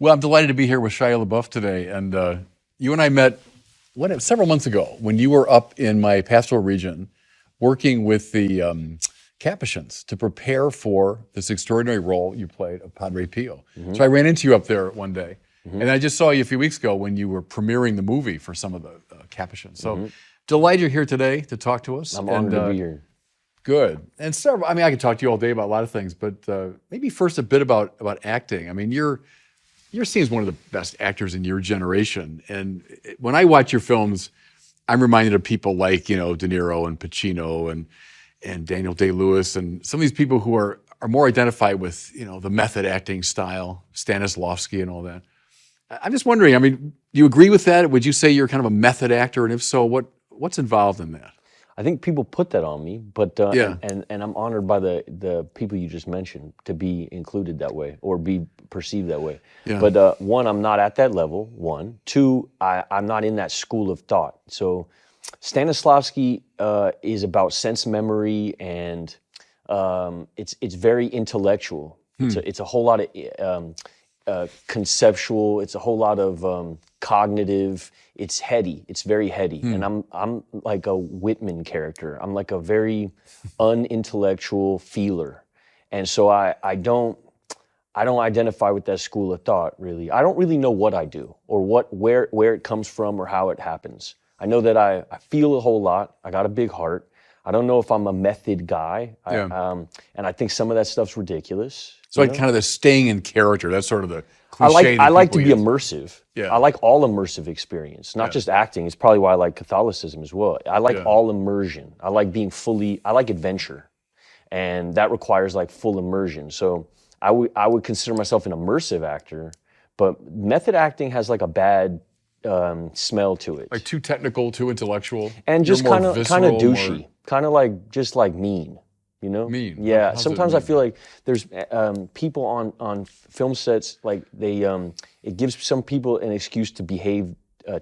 Well, I'm delighted to be here with Shia LaBeouf today. And you and I met several months ago when you were up in my pastoral region working with the Capuchins to prepare for this extraordinary role you played of Padre Pio. Mm-hmm. So I ran into you up there one day. Mm-hmm. And I just saw you a few weeks ago when you were premiering the movie for some of the Capuchins. So delighted you're here today to talk to us. I'm honored to be here. Good. And I could talk to you all day about a lot of things, but maybe first a bit about acting. I mean, you're seen as one of the best actors in your generation. And when I watch your films, I'm reminded of people like, De Niro and Pacino and Daniel Day-Lewis and some of these people who are more identified with, the method acting style, Stanislavski and all that. I'm just wondering, I mean, do you agree with that? Would you say you're kind of a method actor? And if so, what's involved in that? I think people put that on me, but and I'm honored by the people you just mentioned to be included that way or be perceived that way. Yeah. But one, I'm not at that level. One, two, I'm not in that school of thought. So Stanislavski is about sense memory and it's very intellectual. It's a whole lot of conceptual. It's a whole lot of cognitive. It's heady. It's very heady. And I'm like a Whitman character. I'm like a very unintellectual feeler. And so I don't identify with that school of thought, really. I don't really know what I do or where it comes from or how it happens. I know that I feel a whole lot. I got a big heart. I don't know if I'm a method guy. And I think some of that stuff's ridiculous. So kind of the staying in character, that's sort of the cliche. I like to be immersive. Yeah. I like all immersive experience, not just acting. It's probably why I like Catholicism as well. I like all immersion. I like I like adventure. And that requires like full immersion. So I would consider myself an immersive actor, but method acting has like a bad smell to it. Like too technical, too intellectual. And just kind of douchey, kind of like just like mean. Mean. Yeah. Sometimes I feel like there's people on film sets, like it gives some people an excuse to behave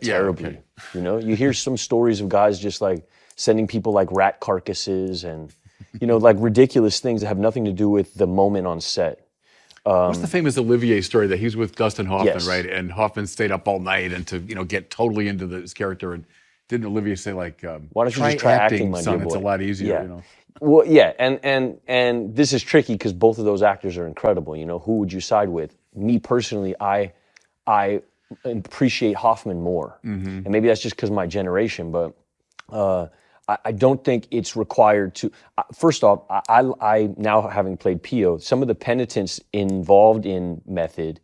terribly. Yeah, okay. You hear some stories of guys just like sending people like rat carcasses and like ridiculous things that have nothing to do with the moment on set. What's the famous Olivier story that he was with Dustin Hoffman, right? And Hoffman stayed up all night and to get totally into his character. And didn't Olivier say like, why don't you just try acting, my son? dear boy? It's a lot easier. Yeah. Well, yeah, and this is tricky because both of those actors are incredible. Who would you side with? Me personally, I appreciate Hoffman more, and maybe that's just because of my generation. But I don't think it's required to. First off, I now having played Pio, some of the penitence involved in method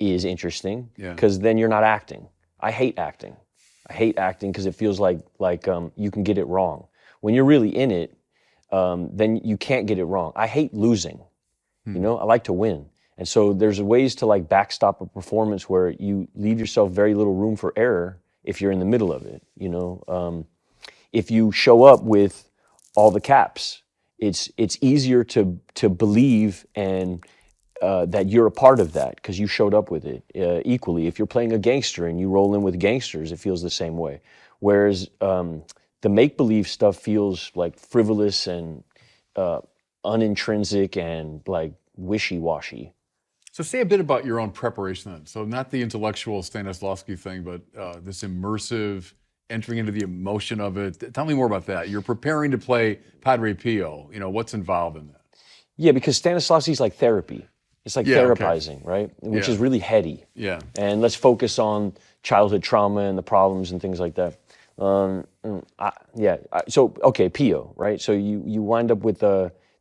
is interesting because then you're not acting. I hate acting. I hate acting because it feels like you can get it wrong when you're really in it. Then you can't get it wrong. I hate losing, I like to win. And so there's ways to like backstop a performance where you leave yourself very little room for error if you're in the middle of it, If you show up with all the caps, it's easier to believe and that you're a part of that because you showed up with it equally. If you're playing a gangster and you roll in with gangsters, it feels the same way. Whereas the make-believe stuff feels like frivolous and unintrinsic and like wishy-washy. So say a bit about your own preparation then. So not the intellectual Stanislavski thing, but this immersive, entering into the emotion of it. Tell me more about that. You're preparing to play Padre Pio. What's involved in that? Yeah, because Stanislavski's like therapy. It's like therapizing, right? Which is really heady. Yeah. And let's focus on childhood trauma and the problems and things like that. So Pio, right? So you wind up with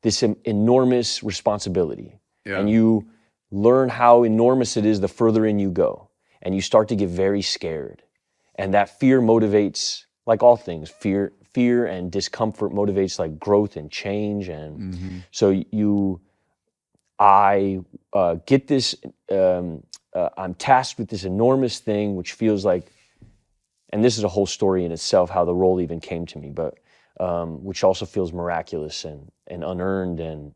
this enormous responsibility, and you learn how enormous it is the further in you go, and you start to get very scared, and that fear motivates, like all things, fear and discomfort motivates like growth and change, and so I get this. I'm tasked with this enormous thing, which feels like. And this is a whole story in itself, how the role even came to me, but which also feels miraculous and unearned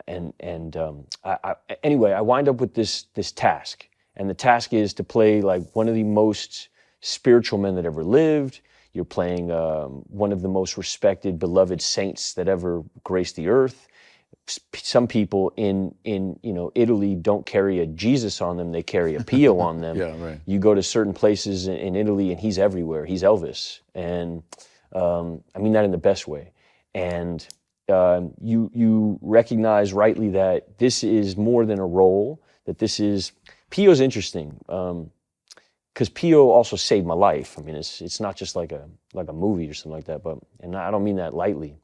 anyway, I wind up with this task, and the task is to play like one of the most spiritual men that ever lived. You're playing one of the most respected, beloved saints that ever graced the earth. some people in Italy don't carry a Jesus on them; they carry a Pio on them. Yeah, right. You go to certain places in Italy, and he's everywhere. He's Elvis, and I mean that in the best way. And you recognize rightly that this is more than a role. That this is Pio's interesting. Because Pio also saved my life. I mean, it's not just like a movie or something like that. And I don't mean that lightly.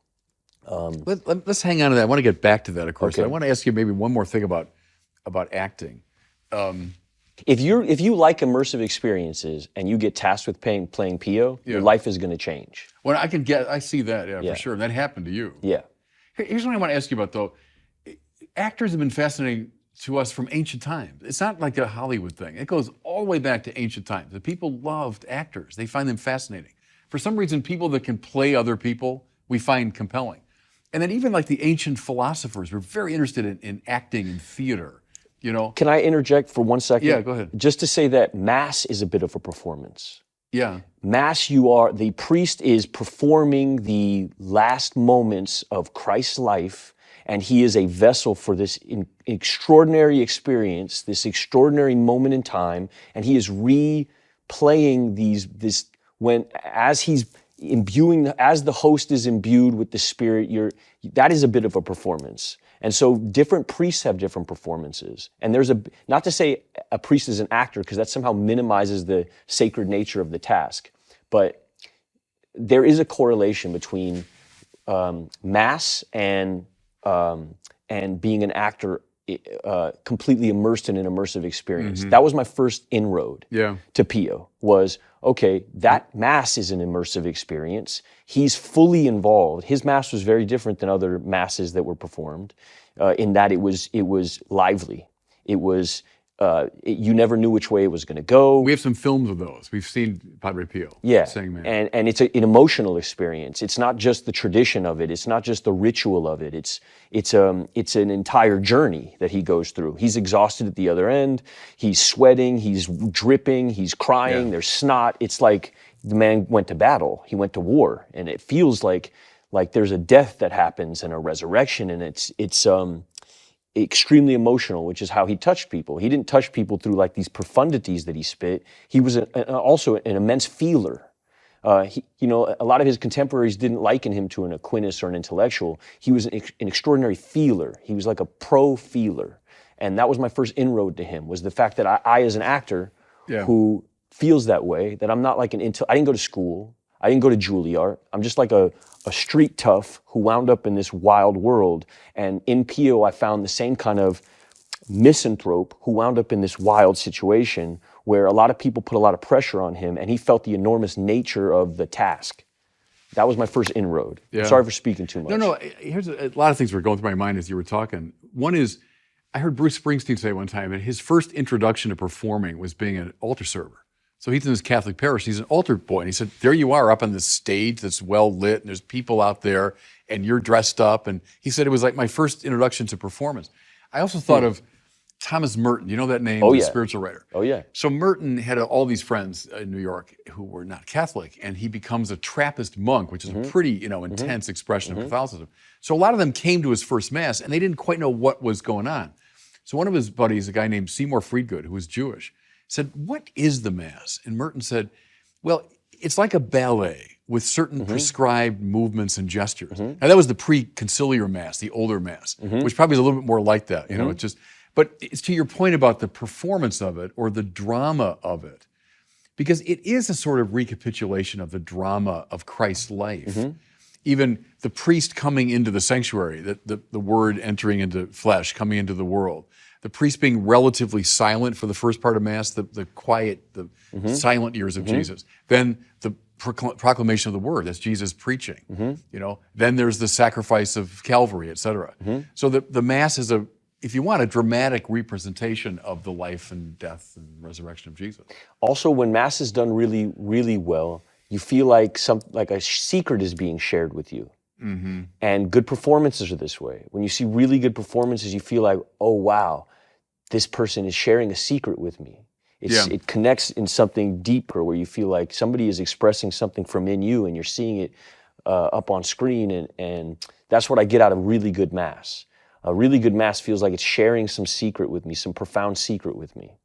Let's hang on to that. I want to get back to that, of course. Okay. I want to ask you maybe one more thing about acting. If you like immersive experiences and you get tasked with playing Pio, your life is going to change. Well, I see that, for sure. That happened to you. Yeah. Here's what I want to ask you about, though. Actors have been fascinating to us from ancient times. It's not like a Hollywood thing. It goes all the way back to ancient times. The people loved actors. They find them fascinating. For some reason, people that can play other people, we find compelling. And then even like the ancient philosophers were very interested in acting and theater, Can I interject for 1 second? Yeah, go ahead. Just to say that Mass is a bit of a performance. Yeah. Mass, the priest is performing the last moments of Christ's life, and he is a vessel for this extraordinary experience, this extraordinary moment in time, and he is replaying as he's as the host is imbued with the Spirit, that is a bit of a performance. And so different priests have different performances. And not to say a priest is an actor, because that somehow minimizes the sacred nature of the task, but there is a correlation between Mass and being an actor completely immersed in an immersive experience. That was my first inroad to Pio, was, okay, that Mass is an immersive experience. He's fully involved. His Mass was very different than other Masses that were performed in that it was lively. It was, you never knew which way it was going to go. We have some films of those. We've seen Padre Pio sing Mass. And it's an emotional experience. It's not just the tradition of it. It's not just the ritual of it. It's an entire journey that he goes through. He's exhausted at the other end. He's sweating. He's dripping. He's crying. Yeah. There's snot. It's like the man went to battle. He went to war, and it feels like there's a death that happens and a resurrection, and it's extremely emotional, which is how he touched people. He didn't touch people through like these profundities that he spit. He was also an immense feeler. A lot of his contemporaries didn't liken him to an Aquinas or an intellectual. He was an extraordinary feeler. He was like a pro-feeler. And that was my first inroad to him, was the fact that I as an actor who feels that way, that I'm not like I didn't go to school. I didn't go to Juilliard. I'm just like a street tough who wound up in this wild world. And in Pio, I found the same kind of misanthrope who wound up in this wild situation where a lot of people put a lot of pressure on him, and he felt the enormous nature of the task. That was my first inroad. Yeah. I'm sorry for speaking too much. No, here's a lot of things were going through my mind as you were talking. One is, I heard Bruce Springsteen say one time that his first introduction to performing was being an altar server. So he's in this Catholic parish, he's an altar boy, and he said, there you are up on this stage that's well lit, and there's people out there, and you're dressed up, and he said it was like my first introduction to performance. I also thought of Thomas Merton, you know that name? Oh, the yeah. spiritual writer. Oh, yeah. So Merton had all these friends in New York who were not Catholic, and he becomes a Trappist monk, which is a pretty, intense expression of Catholicism. So a lot of them came to his first Mass, and they didn't quite know what was going on. So one of his buddies, a guy named Seymour Friedgood, who was Jewish, said, what is the Mass? And Merton said, well, it's like a ballet with certain prescribed movements and gestures. Now that was the pre-conciliar Mass, the older Mass, which probably is a little bit more like that, but it's to your point about the performance of it or the drama of it, because it is a sort of recapitulation of the drama of Christ's life. Even the priest coming into the sanctuary, the word entering into flesh, coming into the world, the priest being relatively silent for the first part of Mass, the quiet, the silent years of Jesus. Then the proclamation of the word, that's Jesus preaching. Then there's the sacrifice of Calvary, et cetera. So the Mass is if you want, a dramatic representation of the life and death and resurrection of Jesus. Also, when Mass is done really, really well, you feel like a secret is being shared with you. And good performances are this way. When you see really good performances, you feel like, oh, wow, this person is sharing a secret with me. It connects in something deeper where you feel like somebody is expressing something from in you and you're seeing it up on screen. And that's what I get out of really good Mass. A really good mass feels like it's sharing some secret with me, some profound secret with me.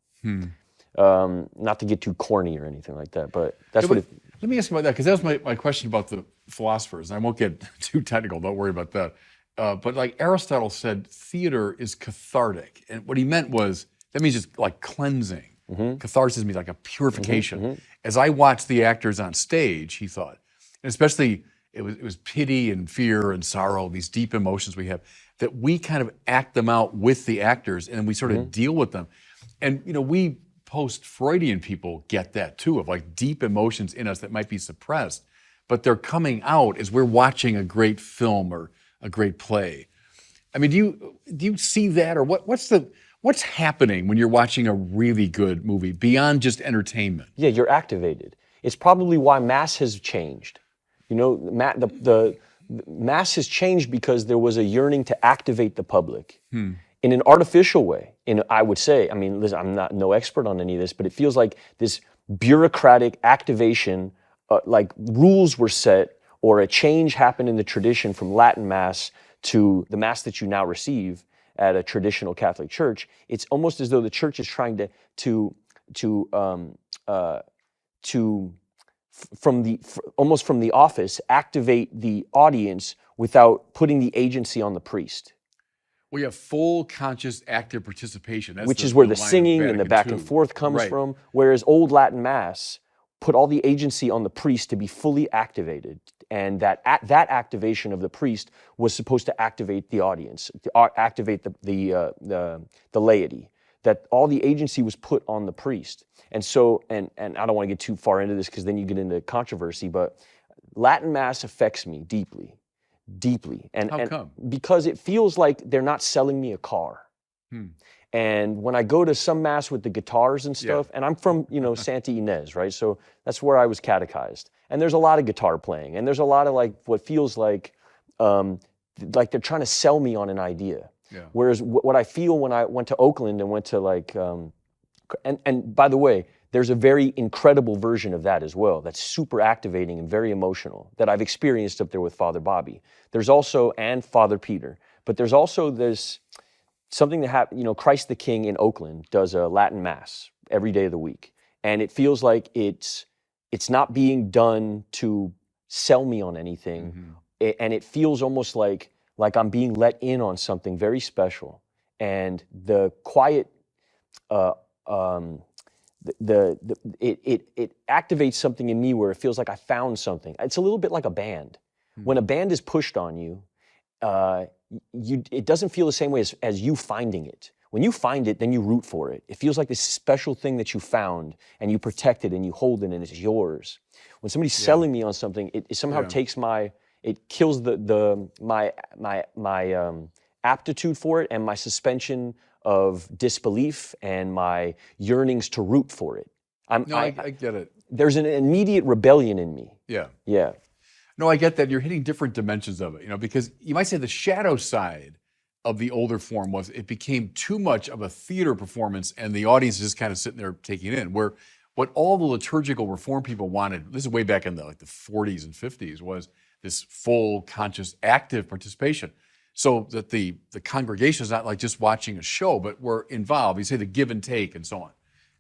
Not to get too corny or anything like that, but that's what it... Let me ask you about that, because that was my question about the philosophers, and I won't get too technical, don't worry about that. But like Aristotle said, theater is cathartic. And what he meant was, that means just like cleansing. Catharsis means like a purification. As I watched the actors on stage, he thought, and especially it was pity and fear and sorrow, these deep emotions we have, that we kind of act them out with the actors and we sort of deal with them. And we post-Freudian people get that too, of like deep emotions in us that might be suppressed, but they're coming out as we're watching a great film or a great play. I mean, do you see that, or what's happening when you're watching a really good movie beyond just entertainment? Yeah, you're activated. It's probably why mass has changed. The mass has changed because there was a yearning to activate the public in an artificial way. I would say, I mean, listen, I'm no expert on any of this, but it feels like this bureaucratic activation, like rules were set or a change happened in the tradition from Latin Mass to the Mass that you now receive at a traditional Catholic church. It's almost as though the church is trying almost from the office, activate the audience without putting the agency on the priest. We have full, conscious, active participation. That's which is where the line of singing and the Vatican back II. and forth comes Right. from, whereas old Latin Mass put all the agency on the priest to be fully activated, and that activation of the priest was supposed to activate the audience, activate the laity. That all the agency was put on the priest. And so, and I don't want to get too far into this because then you get into controversy, but Latin Mass affects me deeply. And, How come? Because it feels like they're not selling me a car. And when I go to some Mass with the guitars and stuff, and I'm from, Santa Ynez, right? So that's where I was catechized. And there's a lot of guitar playing. And there's a lot of like, what feels like they're trying to sell me on an idea. Yeah. Whereas what I feel when I went to Oakland and went to like, and by the way, there's a very incredible version of that as well. That's super activating and very emotional that I've experienced up there with Father Bobby. There's also, and Father Peter, but there's also this something that happened, Christ the King in Oakland does a Latin Mass every day of the week. And it feels like it's not being done to sell me on anything. And it feels almost like I'm being let in on something very special. And the quiet, it activates something in me where it feels like I found something. It's a little bit like a band. When a band is pushed on you, it doesn't feel the same way as you finding it. When you find it, then you root for it. It feels like this special thing that you found, and you protect it, and you hold it, and it's yours. When somebody's selling me on something, it somehow takes it kills my aptitude for it and my suspension of disbelief and my yearnings to root for it. I get it. There's an immediate rebellion in me. Yeah. Yeah. No, I get that. You're hitting different dimensions of it, because you might say the shadow side of the older form was it became too much of a theater performance and the audience is just kind of sitting there taking it in, where what all the liturgical reform people wanted, this is way back in the 40s and 50s, was this full, conscious, active participation. So that the congregation is not like just watching a show, but we're involved. You say the give and take and so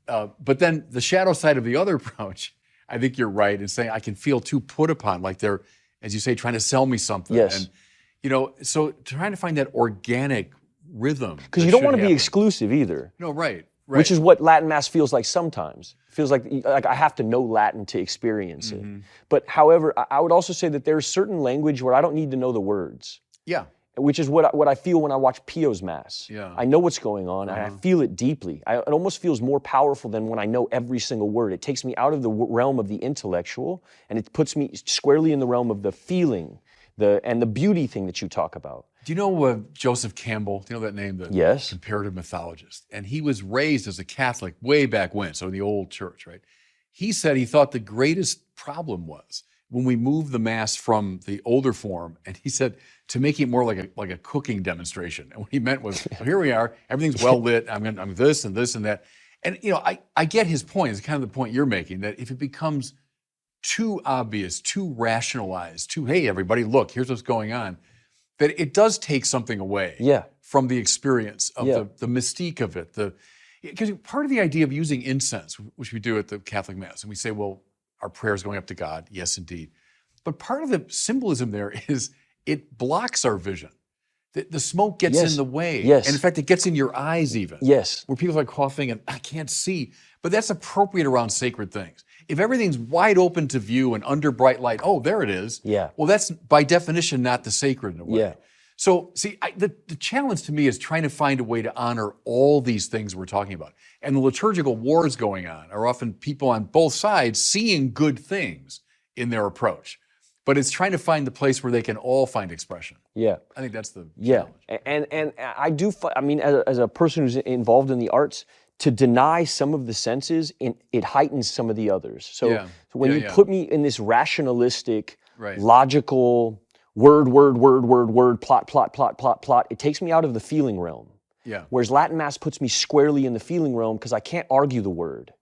on. But then the shadow side of the other approach, I think you're right in saying I can feel too put upon, like they're, as you say, trying to sell me something. Yes. And, so trying to find that organic rhythm. Because you don't want to be exclusive either. No, right. Which is what Latin Mass feels like sometimes. It feels like I have to know Latin to experience it. But however, I would also say that there's certain language where I don't need to know the words. Yeah. Which is what I feel when I watch Pio's Mass. Yeah. I know what's going on, and I feel it deeply. It almost feels more powerful than when I know every single word. It takes me out of the realm of the intellectual, and it puts me squarely in the realm of the feeling, and the beauty thing that you talk about. Do you know Joseph Campbell? Do you know that name? The Yes. comparative mythologist. And he was raised as a Catholic way back when, so in the old church, right? He said he thought the greatest problem was when we moved the Mass from the older form, and he said to make it more like a cooking demonstration. And what he meant was, well, here we are, everything's well lit, I'm this and this and that. And I get his point. It's kind of the point you're making, that if it becomes too obvious, too rationalized, hey, everybody, look, here's what's going on, that it does take something away from the experience of Yeah. the mystique of it. Because part of the idea of using incense, which we do at the Catholic Mass, and we say, well, our prayers going up to God, yes, indeed. But part of the symbolism there is it blocks our vision. The smoke gets Yes. in the way. Yes. And in fact, it gets in your eyes even. Yes. Where people are coughing and I can't see. But that's appropriate around sacred things. If everything's wide open to view and under bright light, oh, there it is. Yeah. Well, that's by definition not the sacred in a way. Yeah. So, see, the challenge to me is trying to find a way to honor all these things we're talking about. And the liturgical wars going on are often people on both sides seeing good things in their approach. But it's trying to find the place where they can all find expression. Yeah. I think that's the Yeah, challenge. and I do. I mean, as a person who's involved in the arts, to deny some of the senses, it heightens some of the others. So, Yeah. so when Yeah, you yeah. put me in this rationalistic, Right. logical word, plot, it takes me out of the feeling realm. Yeah. Whereas Latin Mass puts me squarely in the feeling realm because I can't argue the word,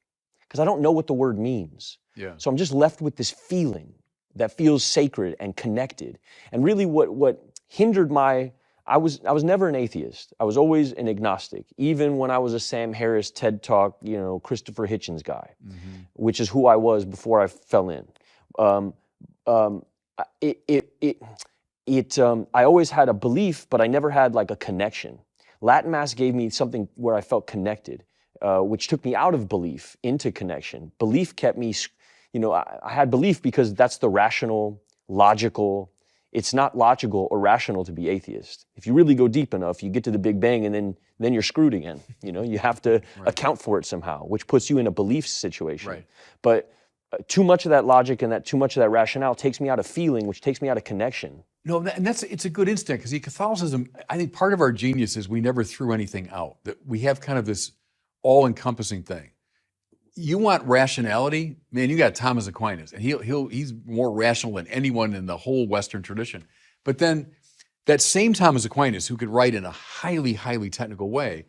because I don't know what the word means. Yeah. So I'm just left with this feeling that feels sacred and connected. And really what hindered I was never an atheist. I was always an agnostic, even when I was a Sam Harris, TED Talk, Christopher Hitchens guy, which is who I was before I fell in. I always had a belief, but I never had like a connection. Latin Mass gave me something where I felt connected, which took me out of belief into connection. Belief kept me, I had belief because that's the rational, logical. It's not logical or rational to be atheist. If you really go deep enough, you get to the Big Bang and then you're screwed again. You have to account for it somehow, which puts you in a belief situation. Right. But too much of that logic and too much of that rationale takes me out of feeling, which takes me out of connection. No, and it's a good instinct, because Catholicism, I think part of our genius is we never threw anything out. That we have kind of this all-encompassing thing. You want rationality, man, you got Thomas Aquinas, and he's more rational than anyone in the whole Western tradition. But then that same Thomas Aquinas, who could write in a highly, highly technical way,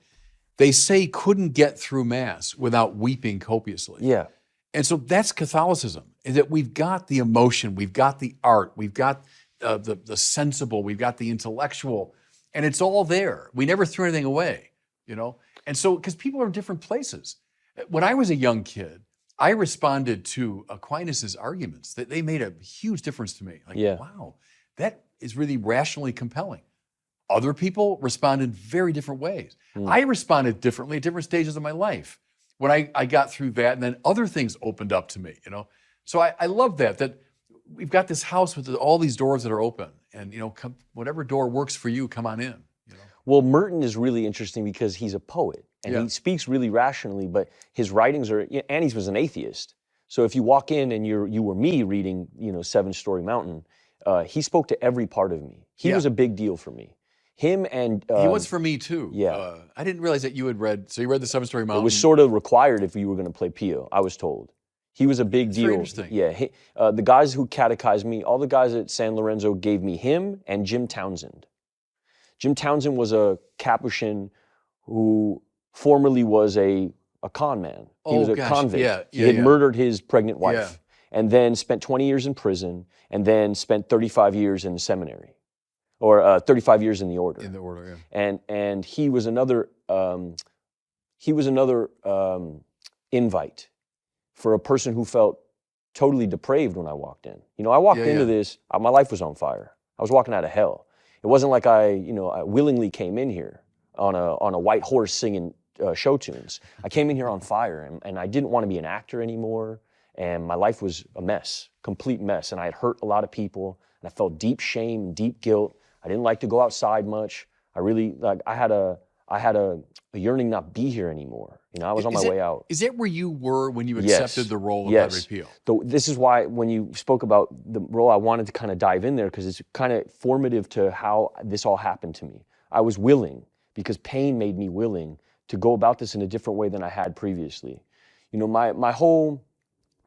they say couldn't get through Mass without weeping copiously. Yeah. And so that's Catholicism, is that we've got the emotion, we've got the art, we've got the sensible, we've got the intellectual, and it's all there. We never threw anything away, And so, because people are in different places. When I was a young kid, I responded to Aquinas' arguments. They made a huge difference to me. Like, wow, that is really rationally compelling. Other people responded in very different ways. I responded differently at different stages of my life when I got through that, and then other things opened up to me, So I love that we've got this house with all these doors that are open, and, whatever door works for you, come on in. Well, Merton is really interesting because he's a poet, and he speaks really rationally, but his writings are, and he was an atheist. So if you walk in and you were me reading, Seven Story Mountain, he spoke to every part of me. He was a big deal for me. Him and... he was for me too. Yeah. I didn't realize that you had read, so you read the Seven Story Mountain. It was sort of required if you were going to play Pio, I was told. He was a big deal. Very interesting. Yeah, the guys who catechized me, all the guys at San Lorenzo gave me him and Jim Townsend. Jim Townsend was a Capuchin who formerly was a con man. He was a convict. He had murdered his pregnant wife and then spent 20 years in prison and then spent 35 years in the seminary, or 35 years in the order. In the order, yeah. And he was another invite for a person who felt totally depraved when I walked in. I walked into this, my life was on fire. I was walking out of hell. It wasn't like I willingly came in here on a white horse singing show tunes. I came in here on fire, and I didn't want to be an actor anymore, and my life was a mess, complete mess, and I had hurt a lot of people, and I felt deep shame, deep guilt. I didn't like to go outside much. I really, I had a yearning not be here anymore. I was on my way out. Is that where you were when you accepted the role of Padre Pio? This is why when you spoke about the role, I wanted to kind of dive in there because it's kind of formative to how this all happened to me. I was willing because pain made me willing to go about this in a different way than I had previously.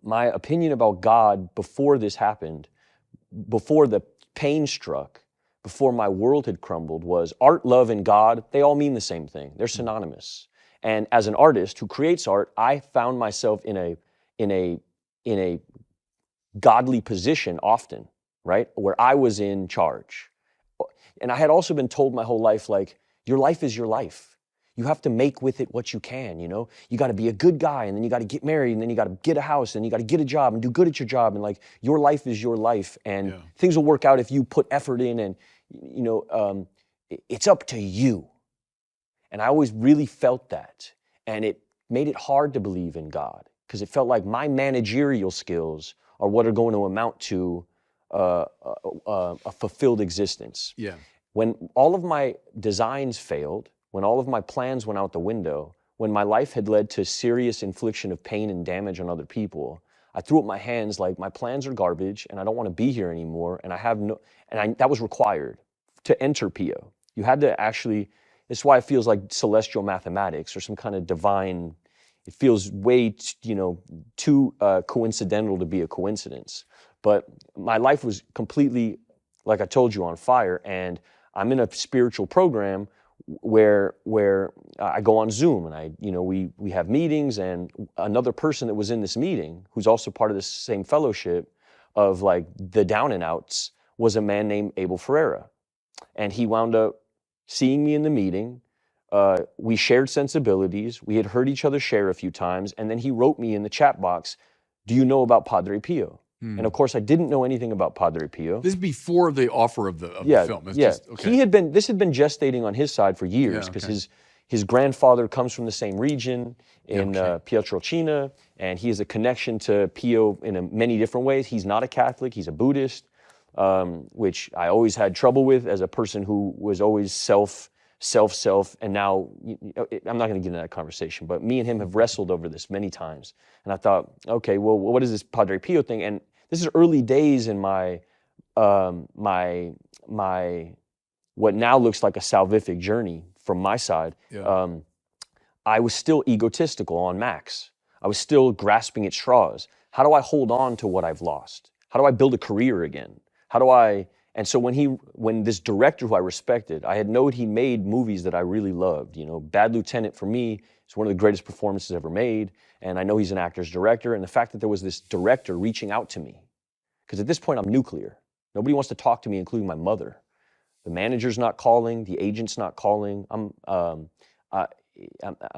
My opinion about God before this happened, before the pain struck, before my world had crumbled, was art, love, and God, they all mean the same thing. They're synonymous. And as an artist who creates art, I found myself in a godly position often, right? Where I was in charge. And I had also been told my whole life, Your life is your life. You have to make with it what you can, you know? You got to be a good guy, and then you got to get married, and then you got to get a house, and you got to get a job and do good at your job. And like, your life is your life, and things will work out if you put effort in, and, you know, it's up to you. And I always really felt that. And it made it hard to believe in God, because it felt like my managerial skills are what are going to amount to a fulfilled existence. Yeah. When all of my designs failed, when all of my plans went out the window, when my life had led to serious infliction of pain and damage on other people, I threw up my hands like, my plans are garbage and I don't want to be here anymore. And that was required to enter PO. You had to actually, it's why it feels like celestial mathematics or some kind of divine, it feels way, too coincidental to be a coincidence. But my life was completely, like I told you, on fire. And I'm in a spiritual program where I go on Zoom, and we have meetings, and another person that was in this meeting, who's also part of this same fellowship of like the down and outs, was a man named Abel Ferreira. And he wound up seeing me in the meeting. We shared sensibilities. We had heard each other share a few times. And then he wrote me in the chat box, "Do you know about Padre Pio?" And of course, I didn't know anything about Padre Pio. This is before the offer of the film. It's just, okay. This had been gestating on his side for years, because his grandfather comes from the same region in Pietrelcina, and he has a connection to Pio in many different ways. He's not a Catholic, he's a Buddhist, which I always had trouble with as a person who was always self, and now, I'm not gonna get into that conversation, but me and him have wrestled over this many times. And I thought, okay, well, what is this Padre Pio thing? And this is early days in my what now looks like a salvific journey from my side. Yeah. I was still egotistical on max. I was still grasping at straws. How do I hold on to what I've lost? How do I build a career again? And so when this director who I respected, I had known he made movies that I really loved. Bad Lieutenant for me is one of the greatest performances ever made. And I know he's an actor's director. And the fact that there was this director reaching out to me, because at this point I'm nuclear. Nobody wants to talk to me, including my mother. The manager's not calling, the agent's not calling. I'm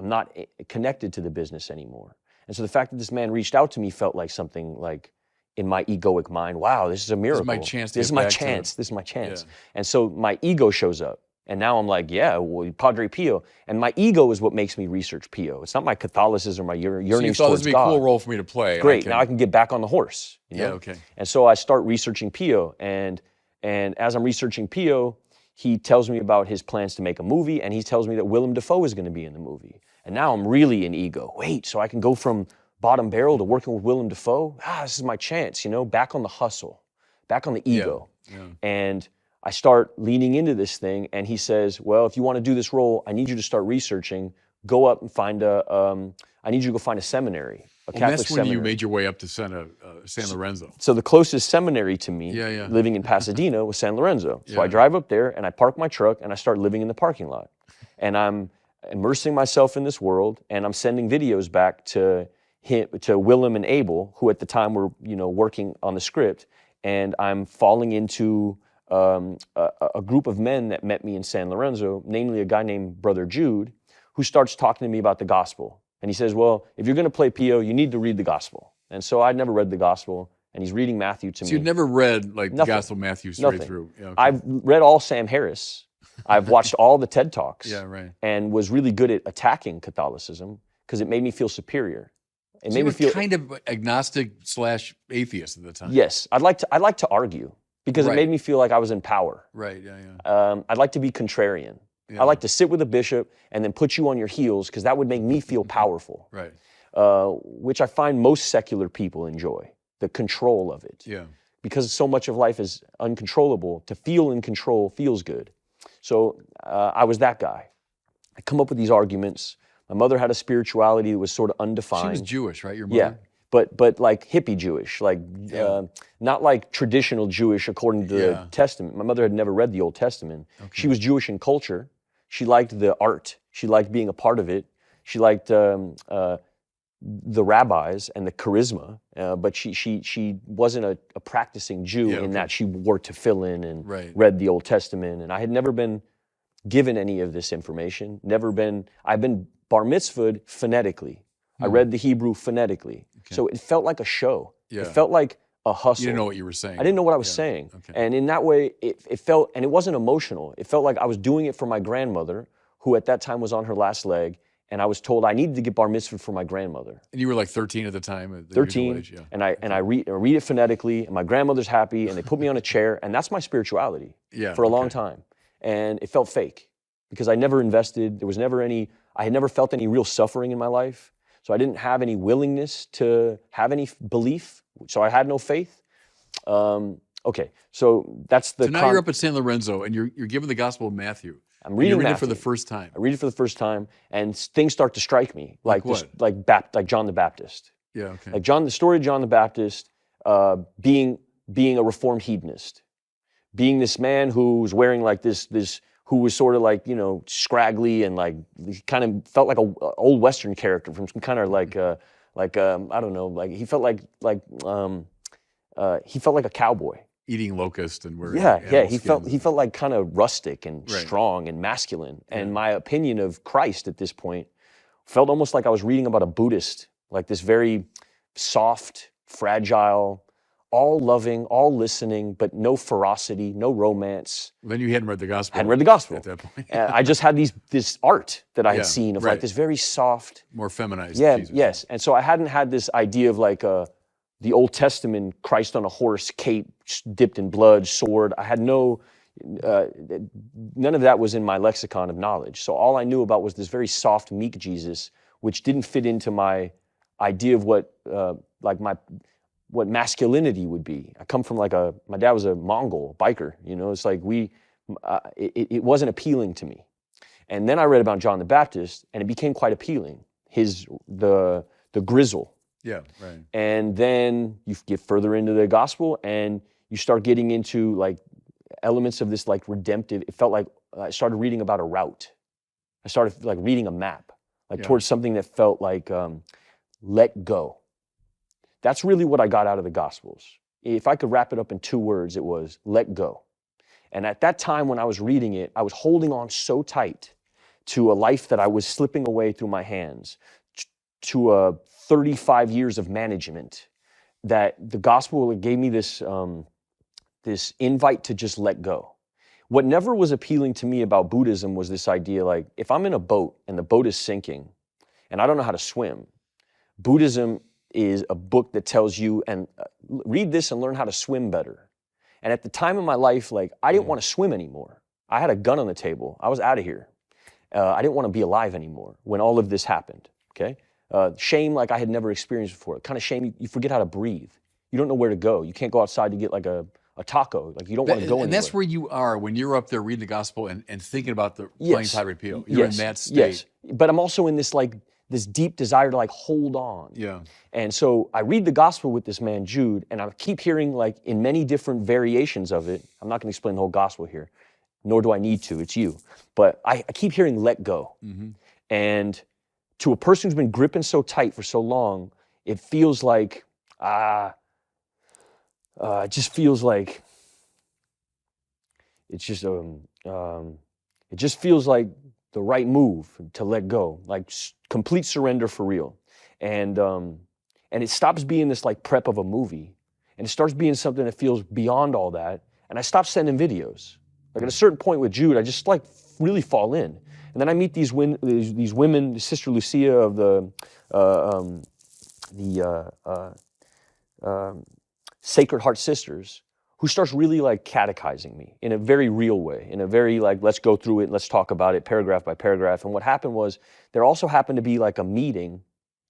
not connected to the business anymore. And so the fact that this man reached out to me felt like something like, in my egoic mind, wow, this is a miracle. This is my chance. This is my chance. Yeah. And so my ego shows up. And now I'm like, yeah, well, Padre Pio. And my ego is what makes me research Pio. It's not my Catholicism or my yearning towards God. So you thought this would be a cool role for me to play. Great, now I can get back on the horse. Yeah, okay. And so I start researching Pio. And as I'm researching Pio, he tells me about his plans to make a movie, and he tells me that Willem Dafoe is going to be in the movie. And now I'm really in ego. Wait, so I can go from bottom barrel to working with Willem Dafoe? This is my chance, back on the hustle, back on the ego. Yeah. And I start leaning into this thing, and he says, well, if you want to do this role, I need you to start researching. Go up and find I need you to go find a seminary, a Catholic that's when seminary. you made your way up to San Lorenzo. So the closest seminary to me, Yeah. living in Pasadena, was San Lorenzo. So Yeah. I drive up there, and I park my truck, and I start living in the parking lot. And I'm immersing myself in this world, and I'm sending videos back to Willem and Abel, who at the time were, working on the script, and I'm falling into a group of men that met me in San Lorenzo, namely a guy named Brother Jude, who starts talking to me about the gospel. And he says, well, if you're going to play Pio, you need to read the gospel. And so I'd never read the gospel, and he's reading Matthew to me. So you'd never read the Gospel of Matthew straight through? Yeah, okay. I've read all Sam Harris. I've watched all the TED Talks. Yeah, right. And was really good at attacking Catholicism because it made me feel superior. It made you me were feel kind of agnostic/atheist at the time. Yes, I'd like to argue because it made me feel like I was in power. Right. Yeah. I'd like to be contrarian. Yeah. I like to sit with a bishop and then put you on your heels because that would make me feel powerful. Right. Which I find most secular people enjoy, the control of it. Yeah. Because so much of life is uncontrollable. To feel in control feels good. So I was that guy. I come up with these arguments. My mother had a spirituality that was sort of undefined. She was Jewish, right? Your mother? Yeah, but like hippie Jewish, like not like traditional Jewish according to the Testament. My mother had never read the Old Testament. Okay. She was Jewish in culture. She liked the art. She liked being a part of it. She liked the rabbis and the charisma, but she wasn't a practicing Jew in that she wore tefillin and read the Old Testament. And I had never been given any of this information. I've been bar mitzvahed phonetically. I read the Hebrew phonetically. Okay. So it felt like a show. Yeah. It felt like a hustle. You didn't know what you were saying. I didn't know what I was saying. Okay. And in that way, it felt, and it wasn't emotional. It felt like I was doing it for my grandmother, who at that time was on her last leg, and I was told I needed to get bar mitzvah for my grandmother. And you were like 13 at the time? At the 13, age, yeah. and I read it phonetically, and my grandmother's happy, and they put me on a chair, and that's my spirituality for a long time. And it felt fake, because I never invested, I had never felt any real suffering in my life, so I didn't have any willingness to have any belief, so I had no faith. Okay, so that's the. So now you're up at San Lorenzo, and you're given the Gospel of Matthew. I'm reading it for the first time. I read it for the first time, and things start to strike me, like John the Baptist. Yeah, okay. Like the story of John the Baptist, being a reformed hedonist, being this man who was wearing like this, who was sort of like, scraggly and like kind of felt like a old Western character from some kind of I don't know, like he felt like a cowboy. Eating locust and wearing he felt like kind of rustic and strong and masculine. And my opinion of Christ at this point felt almost like I was reading about a Buddhist, like this very soft, fragile, all loving, all listening, but no ferocity, no romance. Then you hadn't read the Gospel. Hadn't read the Gospel at that point. I just had this art that I had seen of like this very soft, more feminized. Jesus. Yes. And so I hadn't had this idea of like the Old Testament Christ on a horse, cape dipped in blood, sword. I had none of that was in my lexicon of knowledge. So all I knew about was this very soft, meek Jesus, which didn't fit into my idea of what masculinity would be. I come from my dad was a Mongol biker, it's like it wasn't appealing to me. And then I read about John the Baptist, and it became quite appealing. The grizzle. Yeah, right. And then you get further into the gospel, and you start getting into like elements of this like redemptive. It felt like I started reading about a route. I started like reading a map, towards something that felt like let go. That's really what I got out of the Gospels. If I could wrap it up in 2 words, it was let go. And at that time when I was reading it, I was holding on so tight to a life that I was slipping away through my hands, to 35 years of management, that the Gospel gave me this invite to just let go. What never was appealing to me about Buddhism was this idea, like, if I'm in a boat and the boat is sinking and I don't know how to swim, Buddhism is a book that tells you, and read this and learn how to swim better. And at the time in my life, like, I didn't want to swim anymore. I had a gun on the table. I was out of here. I didn't want to be alive anymore when all of this happened, okay? Shame like I had never experienced before. Kind of shame, you forget how to breathe. You don't know where to go. You can't go outside to get like a taco. Like, you don't want to go anywhere. And that's where you are when you're up there reading the Gospel and thinking about playing Padre Pio. You're in that state. Yes, but I'm also in this this deep desire to like hold on. Yeah. And so I read the Gospel with this man, Jude, and I keep hearing like in many different variations of it. I'm not going to explain the whole Gospel here, nor do I need to. It's you. But I keep hearing let go. Mm-hmm. And to a person who's been gripping so tight for so long, it feels like, it just feels like, it just feels like the right move to let go, like complete surrender for real. And it stops being this like prep of a movie, and it starts being something that feels beyond all that. And I stopped sending videos. Like at a certain point with Jude, I just like really fall in. And then I meet these women, Sister Lucia of the Sacred Heart Sisters, who starts really like catechizing me in a very real way, in a very like, let's go through it, let's talk about it paragraph by paragraph. And what happened was, there also happened to be like a meeting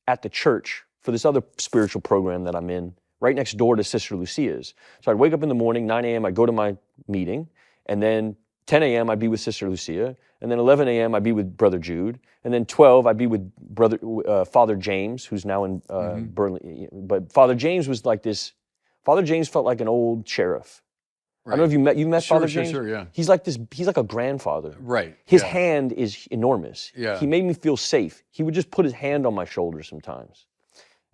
at the church for this other spiritual program that I'm in, right next door to Sister Lucia's. So I'd wake up in the morning, 9 a.m., I'd go to my meeting, and then 10 a.m. I'd be with Sister Lucia, and then 11 a.m. I'd be with Brother Jude, and then 12 I'd be with Father James, who's now in Berlin. But Father James was like this. Father James felt like an old sheriff. Right. I don't know if you met Father James. Sure, yeah. He's like a grandfather. Right. His hand is enormous. Yeah. He made me feel safe. He would just put his hand on my shoulder sometimes,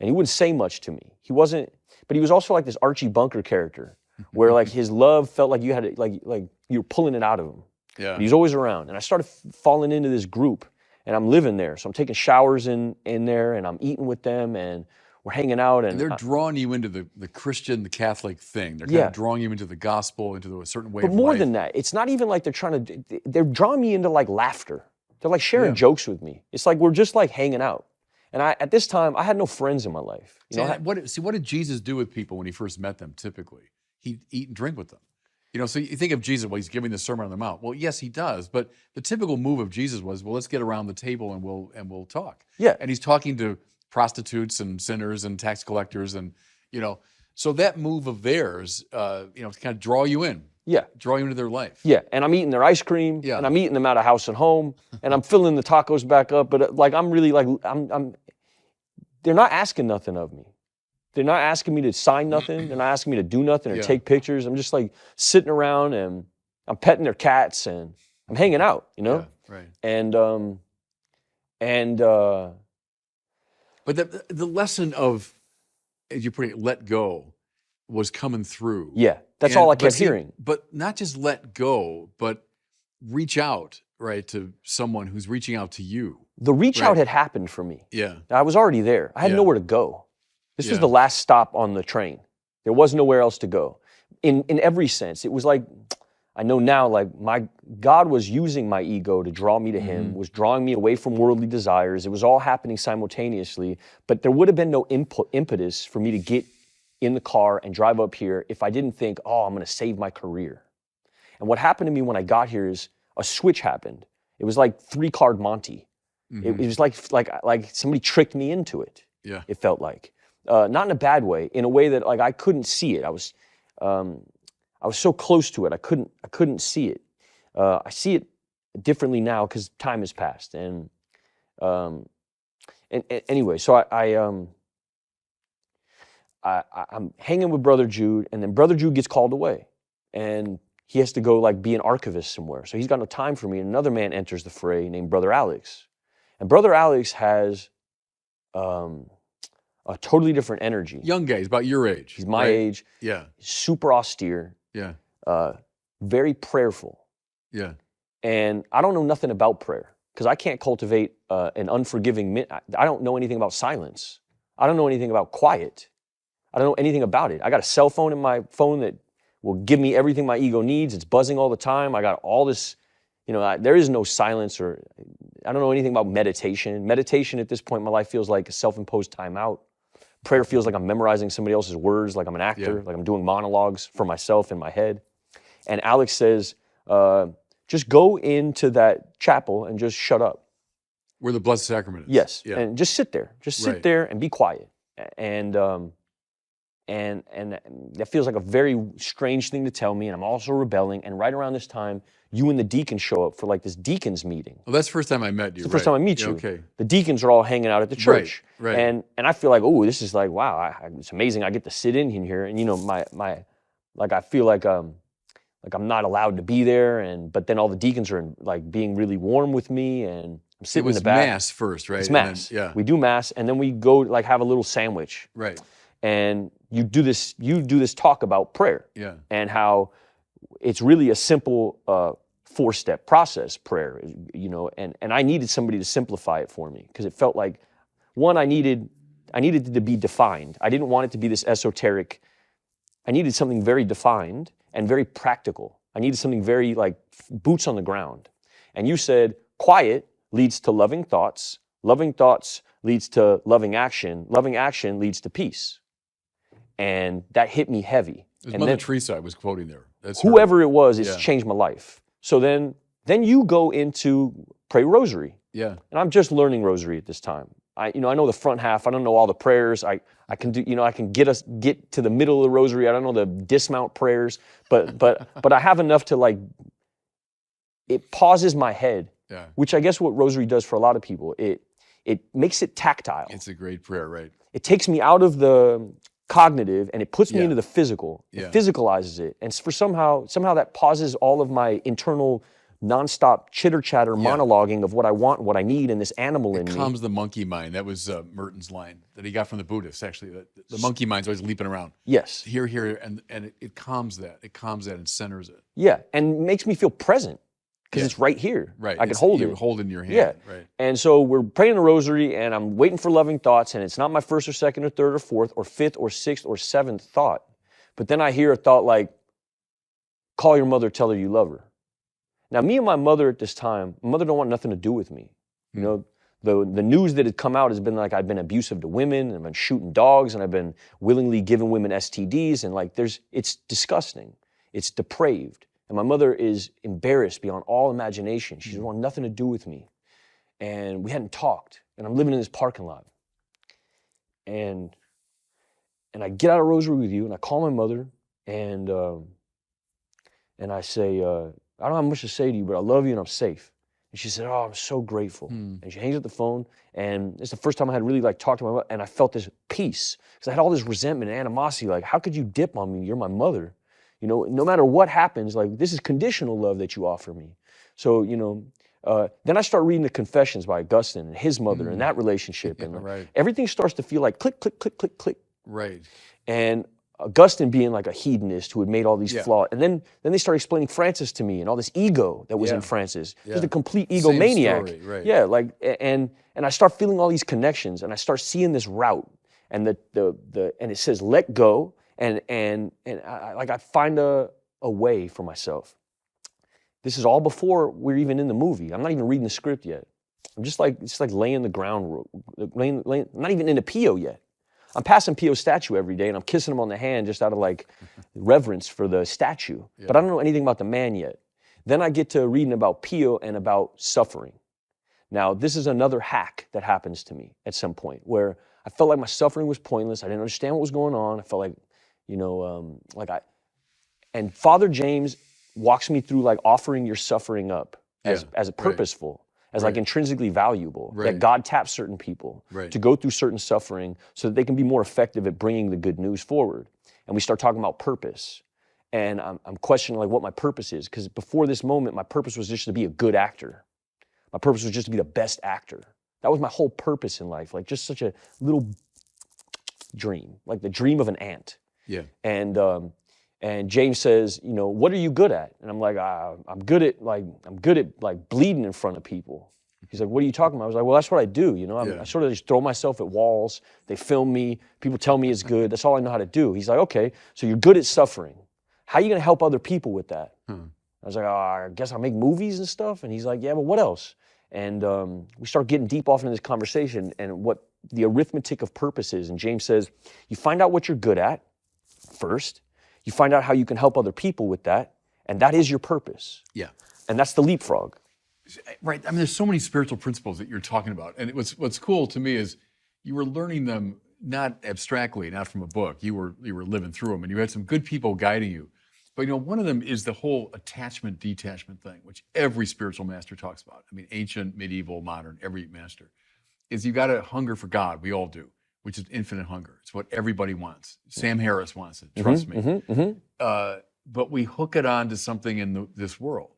and he wouldn't say much to me. He wasn't, but he was also like this Archie Bunker character, where like his love felt like you had like you were pulling it out of him. Yeah. But he's always around. And I started falling into this group, and I'm living there. So I'm taking showers in there, and I'm eating with them, and we're hanging out. And they're drawing you into the Christian, the Catholic thing. They're kind Yeah. of drawing you into the gospel, into a certain way But of more life. than that, it's not even like they're drawing me into like laughter. They're like sharing Yeah. jokes with me. It's like we're just like hanging out. And at this time, I had no friends in my life. You know, What did Jesus do with people when he first met them? Typically, he'd eat and drink with them. You know, so you think of Jesus, well, he's giving the Sermon on the Mount. Well, yes, he does, but the typical move of Jesus was, well, let's get around the table and we'll talk. Yeah. And he's talking to prostitutes and sinners and tax collectors, and so that move of theirs, to kind of draw you in. Yeah. Draw you into their life. Yeah, and I'm eating their ice cream, Yeah. and I'm eating them out of house and home, and I'm filling the tacos back up. But like, I'm really like, they're not asking nothing of me. They're not asking me to sign nothing. They're not asking me to do nothing or Yeah. take pictures. I'm just like sitting around, and I'm petting their cats, and I'm hanging out, you know? Yeah, right. And But the lesson of, as you put it, let go, was coming through. yeah, that's And- all I but kept see, hearing. But not just let go, but reach out, right, to someone who's reaching out to you. The reach Right. out had happened for me. Yeah. I was already there. I had Yeah. nowhere to go. This was Yeah. the last stop on the train. There was nowhere else to go. In every sense, it was like, I know now, like my God was using my ego to draw me to Him, was drawing me away from worldly desires. It was all happening simultaneously, but there would have been no impetus for me to get in the car and drive up here if I didn't think, oh, I'm going to save my career. And what happened to me when I got here is a switch happened. It was like 3-card Monty. It was like somebody tricked me into it. Yeah. It felt like, not in a bad way, in a way that like I couldn't see it. I was so close to it. I couldn't see it. I see it differently now because time has passed. And anyway, so I'm hanging with Brother Jude, and then Brother Jude gets called away, and he has to go like be an archivist somewhere. So he's got no time for me. And another man enters the fray named Brother Alex, and Brother Alex has a totally different energy. Young guy, he's about your age. He's my right? age. Yeah. Super austere. Yeah. Very prayerful. Yeah. And I don't know nothing about prayer because I can't cultivate an unforgiving. I don't know anything about silence. I don't know anything about quiet. I don't know anything about it. I got a cell phone in my phone that will give me everything my ego needs. It's buzzing all the time. I got all this, there is no silence, or I don't know anything about meditation. Meditation at this point in my life feels like a self-imposed timeout. Prayer feels like I'm memorizing somebody else's words, like I'm an actor, like I'm doing monologues for myself in my head. And Alex says, just go into that chapel and just shut up. Where the Blessed Sacrament is. Yes, Yeah. and just sit there. Just sit Right. there and be quiet. And that feels like a very strange thing to tell me, and I'm also rebelling. And right around this time, you and the deacons show up for like this deacons meeting. Well, that's the first time I met you. It's the first time I meet you. Okay. The deacons are all hanging out at the church. Right. And I feel like, oh, this is like, wow, it's amazing. I get to sit in here, and I feel like I'm not allowed to be there. But then all the deacons are like being really warm with me, and I'm sitting It was in the back. Mass first, right? It's And then- Mass. yeah. We do Mass, and then we go like have a little sandwich. Right. And you do this talk about prayer. Yeah. And how it's really a simple 4-step process, prayer, and I needed somebody to simplify it for me, because it felt like, one, I needed it to be defined. I didn't want it to be this esoteric. I needed something very defined and very practical. I needed something very like boots on the ground. And you said, quiet leads to loving thoughts leads to loving action leads to peace. And that hit me heavy. It was And Mother then- Teresa I was quoting there. That's her. whoever it was, it's Yeah. changed my life. So then you go into pray rosary, Yeah. and I'm just learning rosary at this time. I know the front half. I don't know all the prayers. I can do, I can get to the middle of the rosary. I don't know the dismount prayers, but I have enough to like. It pauses my head, Yeah. which I guess what rosary does for a lot of people. It makes it tactile. It's a great prayer, right? It takes me out of the cognitive and it puts me Yeah. into the physical. Yeah. It physicalizes it. And for somehow that pauses all of my internal nonstop chitter-chatter monologuing of what I want, what I need, and this animal in me. Calms the monkey mind. That was Merton's line that he got from the Buddhists, actually. The monkey mind's always leaping around. Yes. Here, and it calms that. It calms that and centers it. Yeah, and makes me feel present. because it's right here. Right. I can hold you it. hold it in your hand. Yeah. Right. And so we're praying the rosary, and I'm waiting for loving thoughts, and it's not my first or second or third or fourth or fifth or sixth or seventh thought. But then I hear a thought like, call your mother, tell her you love her. Now, me and my mother at this time, my mother don't want nothing to do with me. You know, the news that had come out has been like I've been abusive to women, and I've been shooting dogs, and I've been willingly giving women STDs, and like it's disgusting. It's depraved. And my mother is embarrassed beyond all imagination. She doesn't want nothing to do with me. And we hadn't talked, and I'm living in this parking lot. And I get out of rosary with you, and I call my mother, and I say, I don't have much to say to you, but I love you and I'm safe. And she said, oh, I'm so grateful. And she hangs up the phone, and it's the first time I had really like talked to my mother, and I felt this peace, because I had all this resentment and animosity, like, how could you dip on me? You're my mother. You know, no matter what happens, like, this is conditional love that you offer me. So, you know, then I start reading the Confessions by Augustine and his mother and that relationship. And right. everything starts to feel like click, click, click, click, click. Right. And Augustine being like a hedonist who had made all these flaws. And then they started explaining Francis to me and all this ego that was in Francis. Just a complete egomaniac. Same story, right. Yeah, like, and I start feeling all these connections, and I start seeing this route. And and it says, let go. And I find a way for myself. This is all before we're even in the movie. I'm not even reading the script yet. I'm just like laying the ground, I'm not even in a Pio yet. I'm passing Pio's statue every day, and I'm kissing him on the hand just out of like reverence for the statue. Yeah. But I don't know anything about the man yet. Then I get to reading about Pio and about suffering. Now, this is another hack that happens to me at some point, where I felt like my suffering was pointless. I didn't understand what was going on. I felt like, you know, and Father James walks me through like offering your suffering up as a purposeful. As like intrinsically valuable, that God taps certain people to go through certain suffering so that they can be more effective at bringing the good news forward. And we start talking about purpose. And I'm questioning like what my purpose is, because before this moment, my purpose was just to be a good actor. My purpose was just to be the best actor. That was my whole purpose in life, like just such a little dream, like the dream of an ant. Yeah. And James says, you know, what are you good at? And I'm like, I'm good at bleeding in front of people. He's like, what are you talking about? I was like, well, that's what I do. You know, I sort of just throw myself at walls. They film me. People tell me it's good. That's all I know how to do. He's like, okay, so you're good at suffering. How are you going to help other people with that? I was like, I guess I'll make movies and stuff. And he's like, yeah, but what else? And we start getting deep off into this conversation and what the arithmetic of purpose is. And James says, you find out what you're good at first. You find out how you can help other people with that, and that is your purpose. Yeah. And that's the leapfrog. Right. I mean, there's so many spiritual principles that you're talking about. And what's cool to me is you were learning them not abstractly, not from a book. You were living through them, and you had some good people guiding you. But, you know, one of them is the whole attachment, detachment thing, which every spiritual master talks about. I mean, ancient, medieval, modern, every master, is you got to hunger for God. We all do. Which is infinite hunger. It's what everybody wants. Sam Harris wants it, trust me. But we hook it on to something in this world.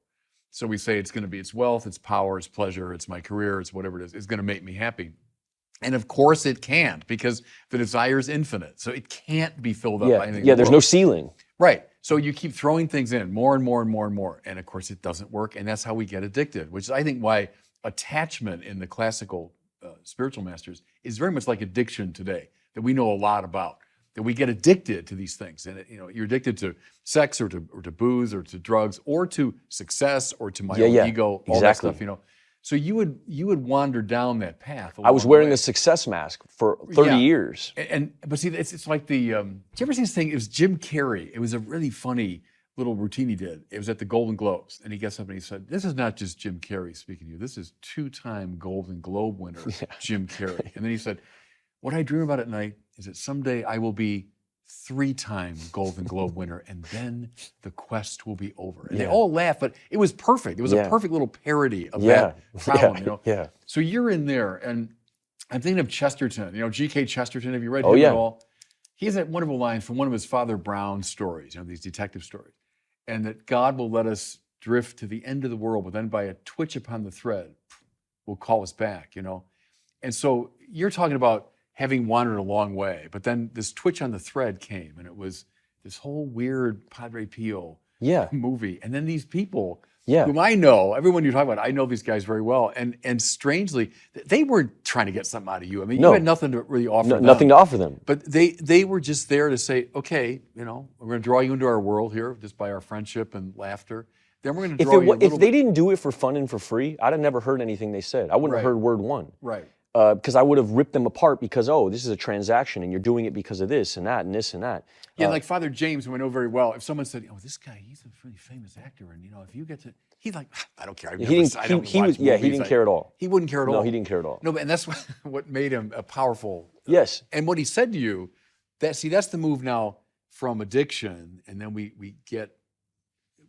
So we say it's wealth, it's power, it's pleasure, it's my career, it's whatever it is. It's going to make me happy. And of course it can't, because the desire is infinite. So it can't be filled up by anything. Yeah, there's no ceiling. Right. So you keep throwing things in, more and more and more and more. And of course it doesn't work. And that's how we get addicted, which is, I think, why attachment in the classical spiritual masters is very much like addiction today, that we know a lot about, that we get addicted to these things. And you're addicted to sex or to booze or to drugs or to success or to my own ego, all that stuff, you know. So you would wander down that path. I was wearing a success mask for 30 years. But see, it's like the, did you ever see this thing? It was Jim Carrey. It was a really funny little routine he did. It was at the Golden Globes, and he gets up and he said, this is not just Jim Carrey speaking to you. This is two-time Golden Globe winner, Jim Carrey. And then he said, what I dream about at night is that someday I will be three-time Golden Globe winner, and then the quest will be over. And they all laugh, but it was perfect. It was a perfect little parody of that problem, you know? Yeah. So you're in there, and I'm thinking of Chesterton. You know, G.K. Chesterton, have you read him at all? He has that wonderful line from one of his Father Brown stories, you know, these detective stories. And that God will let us drift to the end of the world, but then by a twitch upon the thread, will call us back, you know? And so you're talking about having wandered a long way, but then this twitch on the thread came, and it was this whole weird Padre Pio movie. And then these people Yeah. whom I know, everyone you talk about, I know these guys very well. And strangely, they weren't trying to get something out of you. I mean, you No. had nothing to really offer them. Nothing to offer them. But they were just there to say, okay, we're going to draw you into our world here just by our friendship and laughter. Then we're going to draw you a little If they didn't do it for fun and for free, I'd have never heard anything they said. I wouldn't have heard word one. Right. Because I would have ripped them apart because, this is a transaction and you're doing it because of this and that and this and that. Yeah, like Father James, who I know very well, if someone said, this guy, he's a pretty famous actor, and if you get to, he's like, I don't care. He didn't care at all. He wouldn't care at all. No, he didn't care at all. No, and that's what made him a powerful. Yes. And what he said to you, that's the move now from addiction, and then we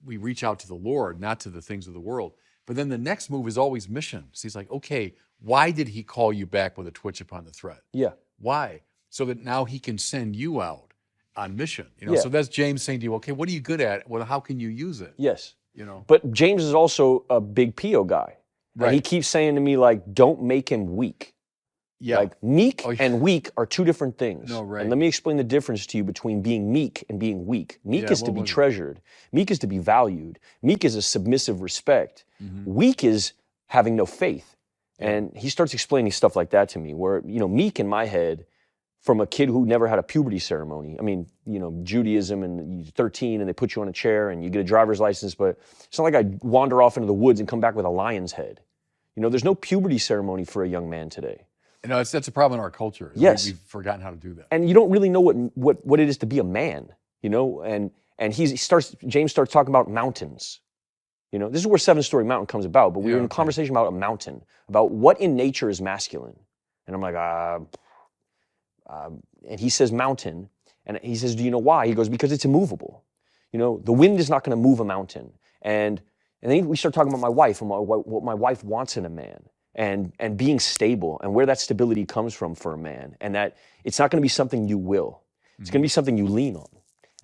reach out to the Lord, not to the things of the world. But then the next move is always mission. So he's like, okay, why did he call you back with a twitch upon the thread? Yeah. Why? So that now he can send you out on mission. Yeah. So that's James saying to you, okay, what are you good at? Well, how can you use it? Yes. But James is also a big P.O. guy. Right. And he keeps saying to me, like, don't make him weak. Yeah. Like, meek and weak are two different things. No, right. And let me explain the difference to you between being meek and being weak. Meek is to be was it? treasured. Meek is to be valued. Meek is a submissive respect. Mm-hmm. Weak is having no faith. And he starts explaining stuff like that to me, where, meek in my head, from a kid who never had a puberty ceremony. I mean, Judaism, and you're 13 and they put you on a chair and you get a driver's license, but it's not like I wander off into the woods and come back with a lion's head. There's no puberty ceremony for a young man today. That's a problem in our culture. Yes. We've forgotten how to do that. And you don't really know what it is to be a man, and James starts talking about mountains. This is where Seven Story Mountain comes about, but we were in a conversation about a mountain, about what in nature is masculine. And I'm like, and he says mountain, and he says, do you know why? He goes, because it's immovable. The wind is not going to move a mountain. And then we start talking about my wife and what my wife wants in a man, and being stable, and where that stability comes from for a man, and that it's not going to be something you will. It's going to be something you lean on.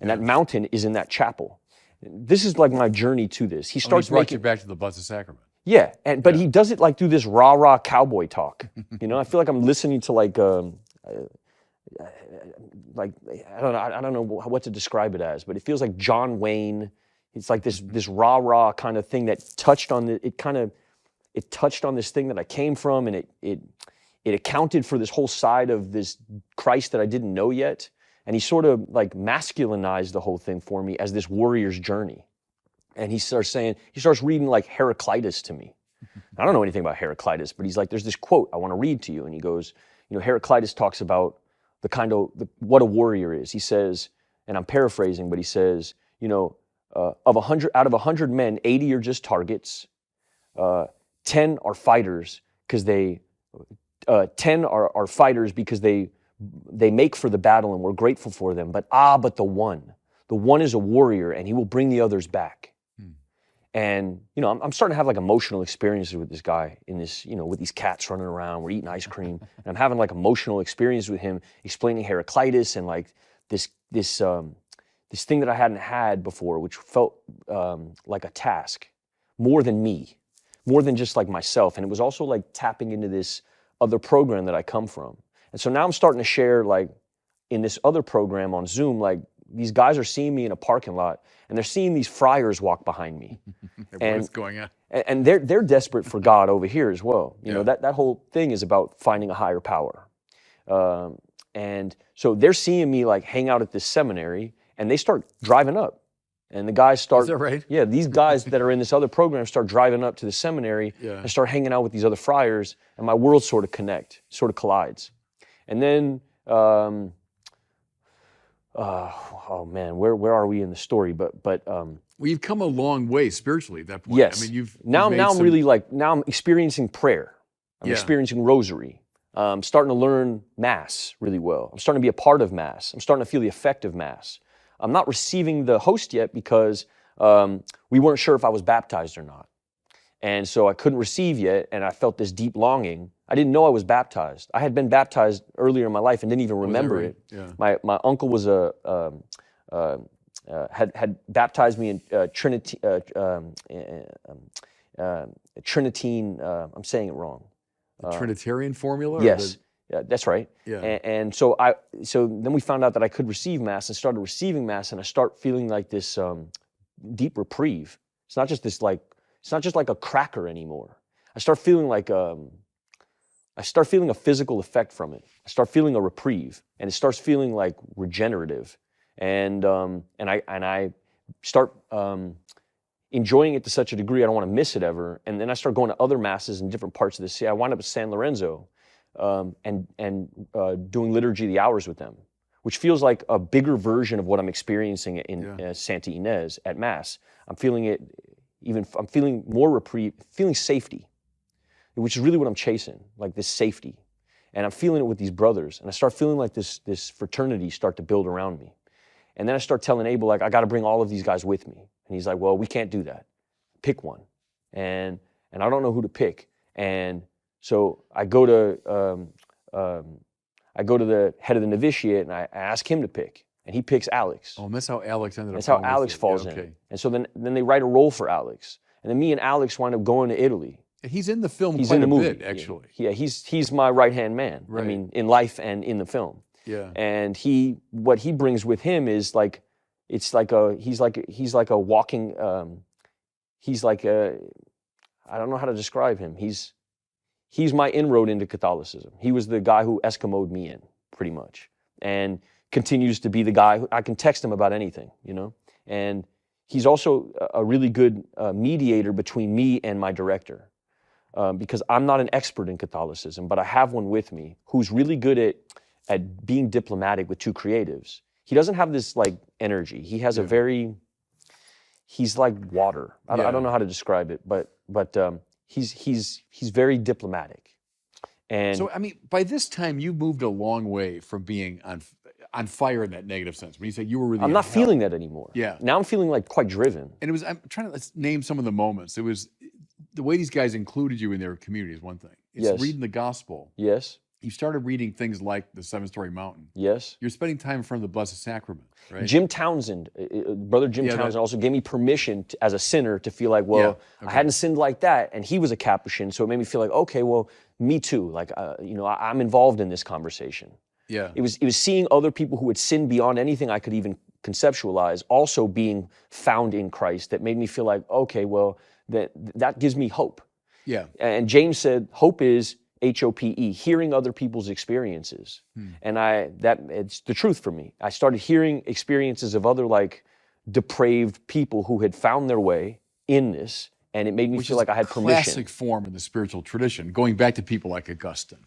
And that mountain is in that chapel. This is like my journey to this. He starts brought you back to the Blessed Sacrament. Yeah, but he does it like through this rah-rah cowboy talk. I feel like I'm listening to like I don't know what to describe it as, but it feels like John Wayne. It's like this rah-rah kind of thing that touched on it touched on this thing that I came from, and it accounted for this whole side of this Christ that I didn't know yet. And he sort of like masculinized the whole thing for me as this warrior's journey. And he starts reading like Heraclitus to me. I don't know anything about Heraclitus, but he's like, there's this quote I want to read to you. And he goes, Heraclitus talks about what a warrior is. He says, and I'm paraphrasing, but he says, out of 100 men, 80 are just targets. 10 are fighters because 10 are fighters because they make for the battle and we're grateful for them. But the one is a warrior, and he will bring the others back. And I'm starting to have like emotional experiences with this guy in this, with these cats running around, we're eating ice cream, and I'm having like emotional experiences with him, explaining Heraclitus and like this thing that I hadn't had before, which felt like a task, more than me, more than just like myself. And it was also like tapping into this other program that I come from. And so now I'm starting to share, like, in this other program on Zoom, like, these guys are seeing me in a parking lot, and they're seeing these friars walk behind me. What's going on? And they're desperate for God over here as well. That whole thing is about finding a higher power. And so they're seeing me, like, hang out at this seminary, and they start driving up. And the guys start... Is that right? Yeah, these guys that are in this other program start driving up to the seminary and start hanging out with these other friars, and my world sort of collides. And then, oh man, where are we in the story? But well, you've come a long way spiritually at that point. Yes. I mean, now I'm experiencing prayer. I'm experiencing rosary. I'm starting to learn Mass really well. I'm starting to be a part of Mass. I'm starting to feel the effect of Mass. I'm not receiving the host yet because we weren't sure if I was baptized or not. And so I couldn't receive yet, and I felt this deep longing. I didn't know I was baptized. I had been baptized earlier in my life and didn't even remember it. Yeah. My uncle was had baptized me in Trinitine. I'm saying it wrong. Trinitarian formula? Yes, that's right. Yeah. And so then we found out that I could receive Mass and started receiving Mass, and I start feeling like this deep reprieve. It's not just this like it's not just like a cracker anymore. I start feeling like I start feeling a physical effect from it. I start feeling a reprieve, and it starts feeling like regenerative, and I start enjoying it to such a degree I don't want to miss it ever. And then I start going to other masses in different parts of the city. I wind up at San Lorenzo, and doing Liturgy of the Hours with them, which feels like a bigger version of what I'm experiencing in Santa Ynez at Mass. I'm feeling it. I'm feeling more reprieve, feeling safety, which is really what I'm chasing, like this safety. And I'm feeling it with these brothers. And I start feeling like this fraternity start to build around me. And then I start telling Abel, like, I got to bring all of these guys with me. And he's like, well, we can't do that. Pick one. And I don't know who to pick. And so I go to the head of the novitiate, and I ask him to pick. And he picks Alex. Oh, and that's how Alex ended up. That's how Alex falls in. And so then they write a role for Alex. And then me and Alex wind up going to Italy. He's in the film He's quite in the a movie. bit, actually. Yeah, he's my right-hand man. Right. I mean, in life and in the film. Yeah. And what he brings with him is like, he's like a walking, I don't know how to describe him. He's my inroad into Catholicism. He was the guy who Eskimo'd me in, pretty much. And continues to be the guy who I can text him about anything, you know? And he's also a really good mediator between me and my director. Because I'm not an expert in Catholicism, but I have one with me who's really good at being diplomatic with two creatives. He doesn't have this like energy. He has he's like water. I don't know how to describe it, but he's very diplomatic. And so, I mean, by this time, you moved a long way from being on fire in that negative sense. When you say you were really, I'm not feeling that anymore. Yeah. Now I'm feeling like quite driven. And I'm trying to let's name some of the moments. It was the way these guys included you in their community is one thing. It's reading the gospel. Yes. You started reading things like the Seven-Story Mountain. Yes. You're spending time in front of the Blessed Sacrament, right? Jim Townsend, Brother Jim Townsend, also gave me permission as a sinner to feel like, well, I hadn't sinned like that, and he was a Capuchin, so it made me feel like, okay, well, me too. Like, I'm involved in this conversation. Yeah. It was seeing other people who had sinned beyond anything I could even conceptualize, also being found in Christ, that made me feel like, okay, well, that gives me hope. Yeah. And James said, hope is HOPE, hearing other people's experiences. And it's the truth for me. I started hearing experiences of other like depraved people who had found their way in this, and it made me feel like I had permission. Classic form in the spiritual tradition, going back to people like Augustine,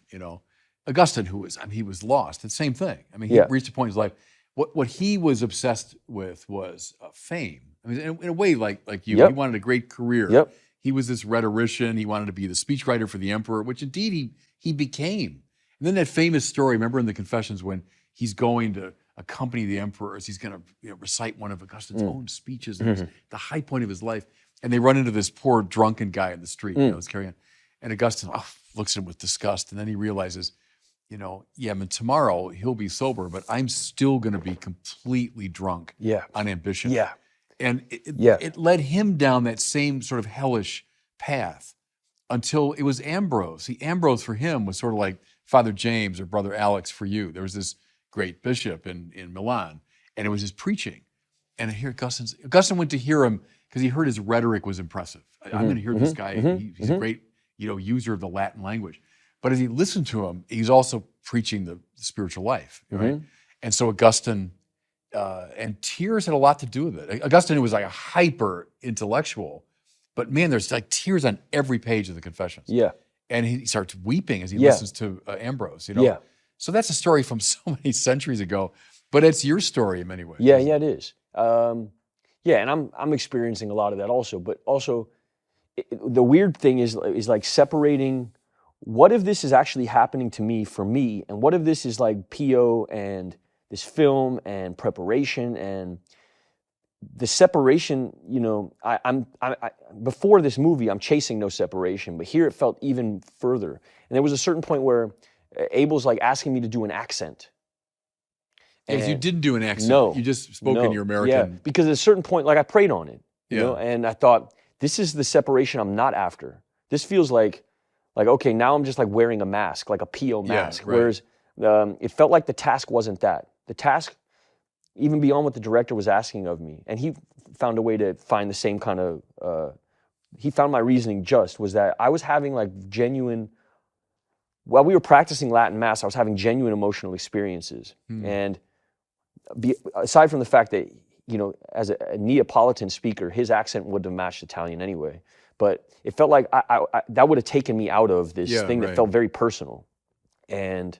Augustine, he was lost. The same thing. I mean, he reached a point in his life. What he was obsessed with was fame. I mean, in a way, like you, he wanted a great career. Yep. He was this rhetorician. He wanted to be the speechwriter for the emperor, which indeed he became. And then that famous story, remember in the Confessions when he's going to accompany the emperor as he's going to recite one of Augustine's own speeches. And it was the high point of his life. And they run into this poor drunken guy in the street, was carrying on. And Augustine looks at him with disgust. And then he realizes, I mean, tomorrow he'll be sober, but I'm still going to be completely drunk on ambition. Yeah. And it led him down that same sort of hellish path until it was Ambrose. See, Ambrose for him was sort of like Father James or Brother Alex for you. There was this great bishop in Milan, and it was his preaching. And here Augustine went to hear him because he heard his rhetoric was impressive. I'm going to hear this guy. He's a great user of the Latin language. But as he listened to him, he's also preaching the spiritual life. Right? And so Augustine... and tears had a lot to do with it. Augustine was like a hyper intellectual, but man, there's like tears on every page of the Confessions. Yeah. And he starts weeping as he listens to Ambrose, Yeah. So that's a story from so many centuries ago, but it's your story in many ways. Yeah, it is. And I'm experiencing a lot of that also, but also the weird thing is like separating what if this is actually happening to me for me, and what if this is like PO and this film and preparation and the separation. I'm before this movie, I'm chasing no separation, but here it felt even further. And there was a certain point where Abel's like asking me to do an accent. Because you didn't do an accent. No. You just spoke in your American. Yeah, because at a certain point, like I prayed on it, and I thought, this is the separation I'm not after. This feels like okay, now I'm just like wearing a mask, like a PO mask. Right. Whereas it felt like the task wasn't that. The task, even beyond what the director was asking of me, and he found a way to find the same kind of he found my reasoning just, was that I was having like genuine, while we were practicing Latin Mass, I was having genuine emotional experiences. And aside from the fact that, as a Neapolitan speaker, his accent wouldn't have matched Italian anyway. But it felt like that would have taken me out of this thing that felt very personal. And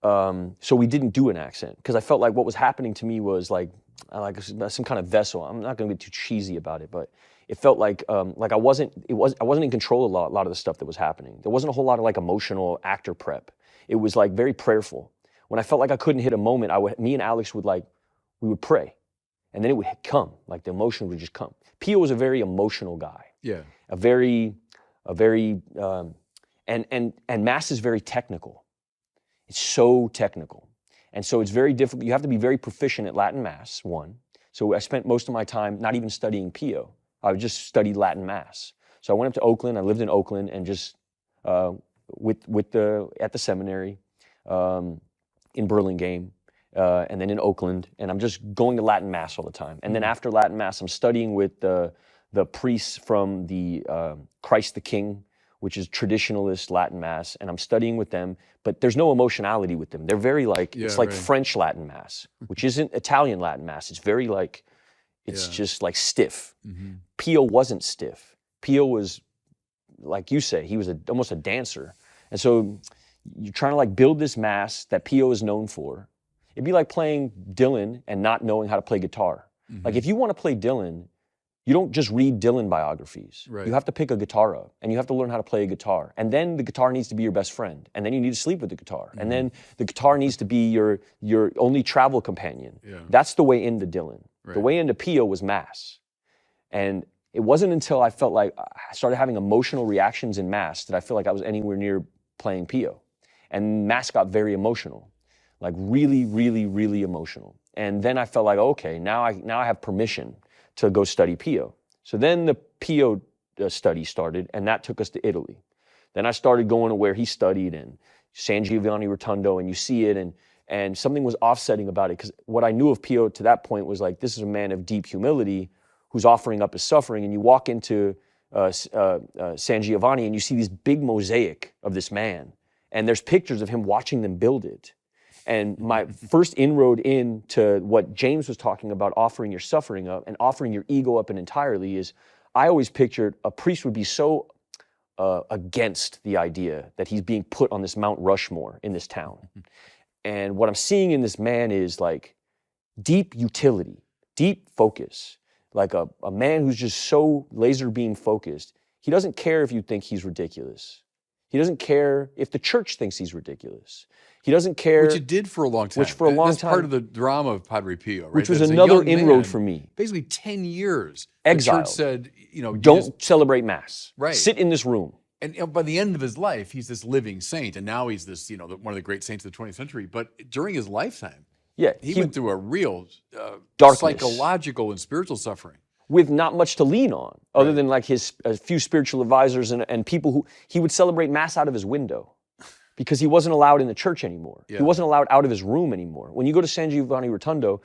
so we didn't do an accent, because I felt like what was happening to me was like some kind of vessel. I'm not going to get too cheesy about it, but it felt like I wasn't in control of a lot of the stuff that was happening. There wasn't a whole lot of like emotional actor prep. It was like very prayerful. When I felt like I couldn't hit a moment, me and Alex we would pray, and then it would come, like the emotion would just come. Pio was a very emotional guy. Yeah. And Mass is very technical. It's so technical. And so it's very difficult. You have to be very proficient at Latin Mass, one. So I spent most of my time not even studying Pio. I just studied Latin Mass. So I went up to Oakland. I lived in Oakland, and just at the seminary in Burlingame, and then in Oakland. And I'm just going to Latin Mass all the time. And then after Latin Mass, I'm studying with the priests from the Christ the King, which is traditionalist Latin Mass, and I'm studying with them, but there's no emotionality with them. They're very it's like French Latin Mass, which isn't Italian Latin Mass. It's very just like stiff. Pio wasn't stiff. Pio was, like you say, he was almost a dancer. And so you're trying to like build this Mass that Pio is known for. It'd be like playing Dylan and not knowing how to play guitar. Like if you want to play Dylan, you don't just read Dylan biographies. You have to pick a guitar up, and you have to learn how to play a guitar. And then the guitar needs to be your best friend. And then you need to sleep with the guitar. And then the guitar needs to be your only travel companion. That's the way into Dylan. The way into Pio was Mass. And it wasn't until I felt like I started having emotional reactions in Mass that I feel like I was anywhere near playing Pio. And Mass got very emotional, like really, really, really emotional. And then I felt like, okay, now I have permission to go study Pio. So then the Pio study started, and that took us to Italy. Then I started going to where he studied, in San Giovanni Rotondo, and you see it, and something was offsetting about it, because what I knew of Pio to that point was like, this is a man of deep humility who's offering up his suffering. And you walk into San Giovanni, and you see this big mosaic of this man, and there's pictures of him watching them build it. And my first inroad into what James was talking about, offering your suffering up and offering your ego up and entirely, is I always pictured a priest would be so against the idea that he's being put on this Mount Rushmore in this town. And what I'm seeing in this man is like deep utility, deep focus, like a man who's just so laser beam focused. He doesn't care if you think he's ridiculous. He doesn't care if the church thinks he's ridiculous. He doesn't care. Which it did for a long time. That's part of the drama of Padre Pio, right? Which was another inroad for me. Basically 10 years. Exiled. The church said, don't celebrate Mass. Right. Sit in this room. And by the end of his life, he's this living saint. And now he's this, one of the great saints of the 20th century. But during his lifetime, he went through a real psychological and spiritual suffering. With not much to lean on, other than like a few spiritual advisors and people who he would celebrate Mass out of his window, because he wasn't allowed in the church anymore. He wasn't allowed out of his room anymore. When you go to San Giovanni Rotondo,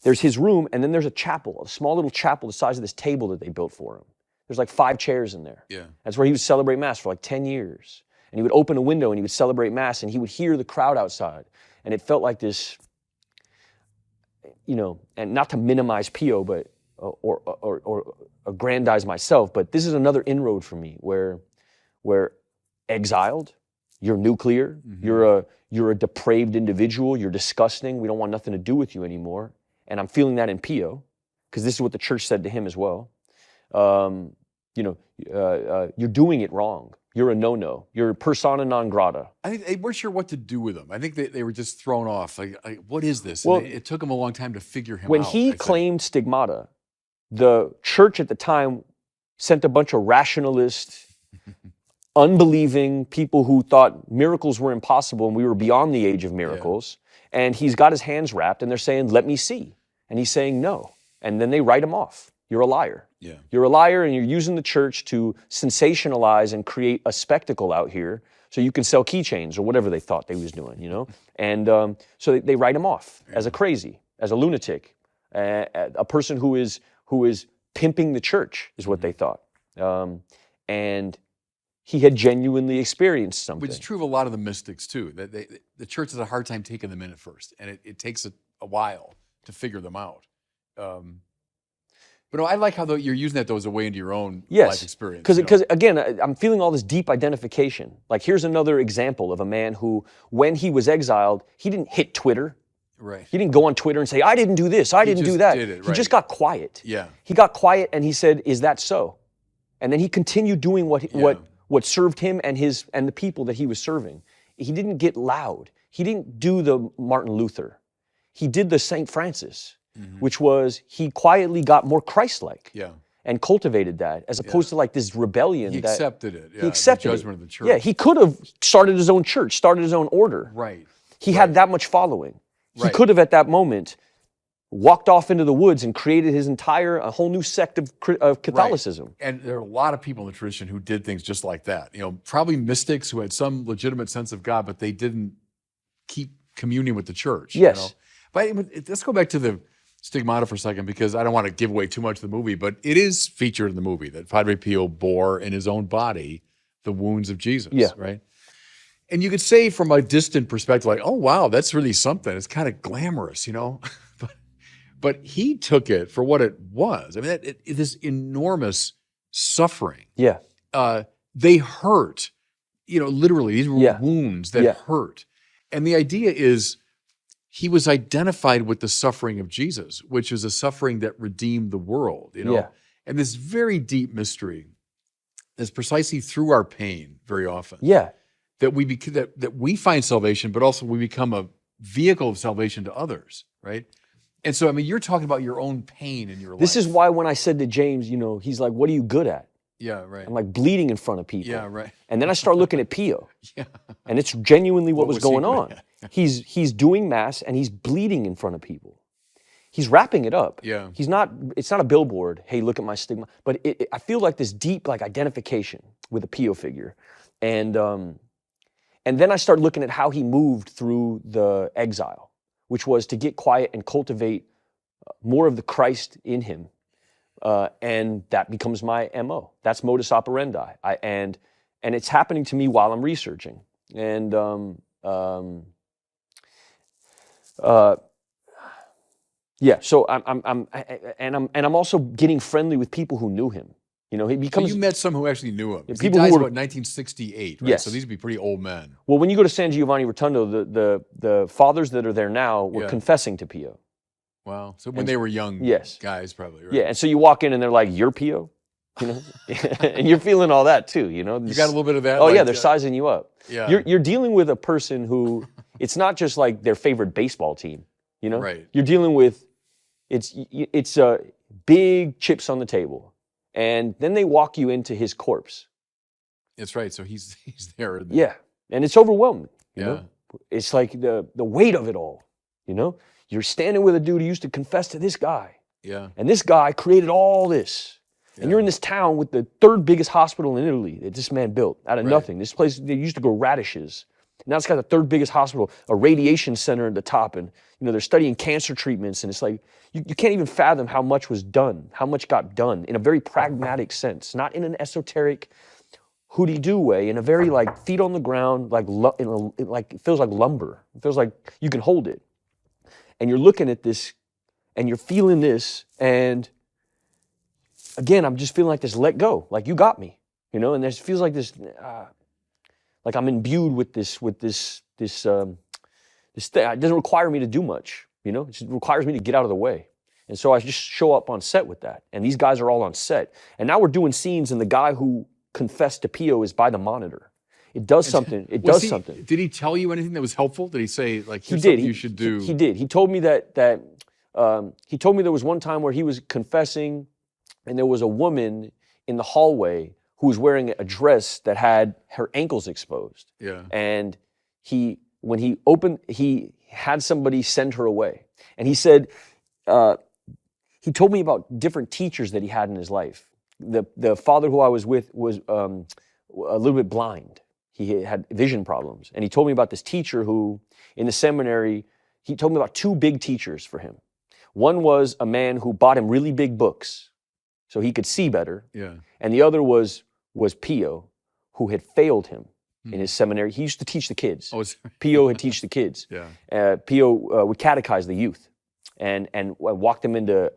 there's his room, and then there's a chapel, a small little chapel the size of this table that they built for him. There's like 5 chairs in there. That's where he would celebrate Mass for like 10 years. And he would open a window and he would celebrate Mass, and he would hear the crowd outside. And it felt like this, and not to minimize Pio, but or aggrandize myself, but this is another inroad for me where exiled, you're nuclear, you're a depraved individual, you're disgusting, we don't want nothing to do with you anymore. And I'm feeling that in Pio, because this is what the church said to him as well. You're doing it wrong. You're a no-no. You're persona non grata. I think they weren't sure what to do with him. I think they were just thrown off. Like what is this? Well, and it took him a long time to figure him out. When he claimed stigmata, the church at the time sent a bunch of rationalist, unbelieving people who thought miracles were impossible and we were beyond the age of miracles. And he's got his hands wrapped and they're saying, let me see. And he's saying no. And then they write him off. You're a liar. You're a liar, and you're using the church to sensationalize and create a spectacle out here so you can sell keychains or whatever they thought they was doing, And so they write him off as a crazy, as a lunatic, a person who is pimping the church, is what they thought. And he had genuinely experienced something. Which is true of a lot of the mystics too. That the church has a hard time taking them in at first, and it takes a while to figure them out. But no, I like how you're using that though as a way into your own life experience. Because again, I'm feeling all this deep identification. Like here's another example of a man who, when he was exiled, he didn't hit Twitter. Right. He didn't go on Twitter and say, I didn't do this, I didn't do that. He just got quiet. Yeah. He got quiet and he said, is that so? And then he continued doing what served him and the people that he was serving. He didn't get loud. He didn't do the Martin Luther. He did the St. Francis, which was he quietly got more Christ-like. And cultivated that, as opposed to like this rebellion. He accepted it. He accepted the judgment of the church. Yeah, he could have started his own church, started his own order. Right. He had that much following. He could have at that moment walked off into the woods and created a whole new sect of Catholicism. Right. And there are a lot of people in the tradition who did things just like that. Probably mystics who had some legitimate sense of God, but they didn't keep communion with the church. Yes. But let's go back to the stigmata for a second, because I don't want to give away too much of the movie, but it is featured in the movie that Padre Pio bore in his own body the wounds of Jesus. Yeah. Right. And you could say from a distant perspective, like, oh, wow, that's really something. It's kind of glamorous, But he took it for what it was. I mean, this enormous suffering. Yeah. They hurt, literally. These were wounds that hurt. And the idea is he was identified with the suffering of Jesus, which is a suffering that redeemed the world, And this very deep mystery is precisely through our pain very often. Yeah. That we find salvation, but also we become a vehicle of salvation to others, right? And so, I mean, you're talking about your own pain in your life. This is why when I said to James, he's like, what are you good at? Yeah, right. I'm like bleeding in front of people. Yeah, right. And then I start looking at Pio. And it's genuinely what was going on. He's doing mass and he's bleeding in front of people. He's wrapping it up. Yeah. It's not a billboard, hey, look at my stigma. But I feel like this deep identification with a Pio figure. And then I start looking at how he moved through the exile, which was to get quiet and cultivate more of the Christ in him. And that becomes my MO. That's modus operandi. And it's happening to me while I'm researching. And so I'm also getting friendly with people who knew him. He becomes. So you met some who actually knew him. People he dies who were about 1968, right? Yes. So these would be pretty old men. Well, when you go to San Giovanni Rotondo, the fathers that are there now were confessing to Pio. Wow. So when they were young guys, probably, right? Yeah, and so you walk in and they're like, "You're Pio," and you're feeling all that too, You got a little bit of that. Oh yeah, they're sizing you up. Yeah. You're dealing with a person who it's not just like their favorite baseball team. Right. You're dealing with it's big chips on the table. And then they walk you into his corpse. That's right. So he's there. Yeah. And it's overwhelming. You Yeah. know? It's like the weight of it all. You're standing with a dude who used to confess to this guy. Yeah. And this guy created all this. And you're in this town with the third biggest hospital in Italy that this man built out of nothing. This place, they used to grow radishes. Now it's got the third biggest hospital, a radiation center at the top. And, they're studying cancer treatments. And it's like, you can't even fathom how much was done, how much got done in a very pragmatic sense, not in an esoteric hooty-doo way, in a very feet on the ground, it feels like lumber. It feels like you can hold it. And you're looking at this and you're feeling this. And again, I'm just feeling like this, let go, like you got me, and there feels like this, like I'm imbued with this thing. It doesn't require me to do much, it just requires me to get out of the way. And so I just show up on set with that. And these guys are all on set. And now we're doing scenes and the guy who confessed to Pio is by the monitor. It does something. It does something. Did he tell you anything that was helpful? Did he say, here's he did. Something you should do? He did. He told me he told me there was one time where he was confessing and there was a woman in the hallway who was wearing a dress that had her ankles exposed. Yeah. And when he opened, he had somebody send her away. And he said, he told me about different teachers that he had in his life. The father who I was with was a little bit blind. He had vision problems. And he told me about this teacher who, in the seminary, he told me about two big teachers for him. One was a man who bought him really big books. so he could see better. Yeah. And the other was Pio, who had failed him in his seminary. He used to teach the kids. Oh, Pio would teach the kids. Yeah. Pio would catechize the youth and walk them into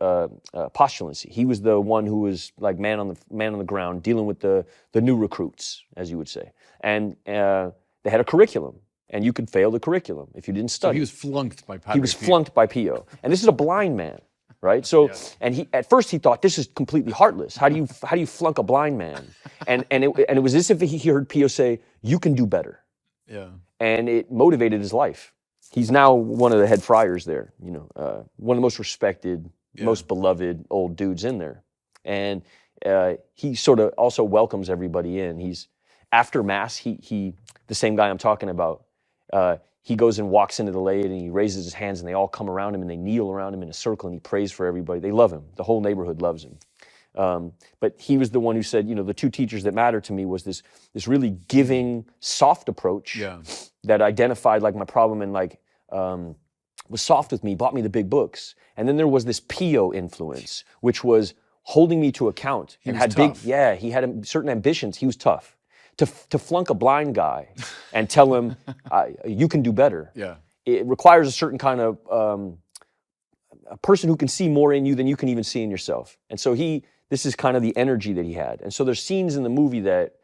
postulancy. He was the one who was like man on the ground, dealing with the new recruits, as you would say. And they had a curriculum, and you could fail the curriculum if you didn't study. So he was flunked by Padre He was Pio. flunked by Pio, and this is a blind man, right? So, and at first he thought this is completely heartless. How do you flunk a blind man? And it was as if he heard Pio say, "You can do better." Yeah. And it motivated his life. He's now one of the head friars there. One of the most respected, most beloved old dudes in there, and he sort of also welcomes everybody in. He's after Mass, he the same guy I'm talking about. He goes and walks into the laity and he raises his hands and they all come around him and they kneel around him in a circle and he prays for everybody. They love him. The whole neighborhood loves him. But he was the one who said, the two teachers that mattered to me was this really giving, soft approach that identified like my problem and like was soft with me, bought me the big books. And then there was this Pio influence, which was holding me to account. He and was had tough. he had certain ambitions. He was tough. To flunk a blind guy and tell him, you can do better. Yeah. It requires a certain kind of a person who can see more in you than you can even see in yourself. And so this is kind of the energy that he had. And so there's scenes in the movie that,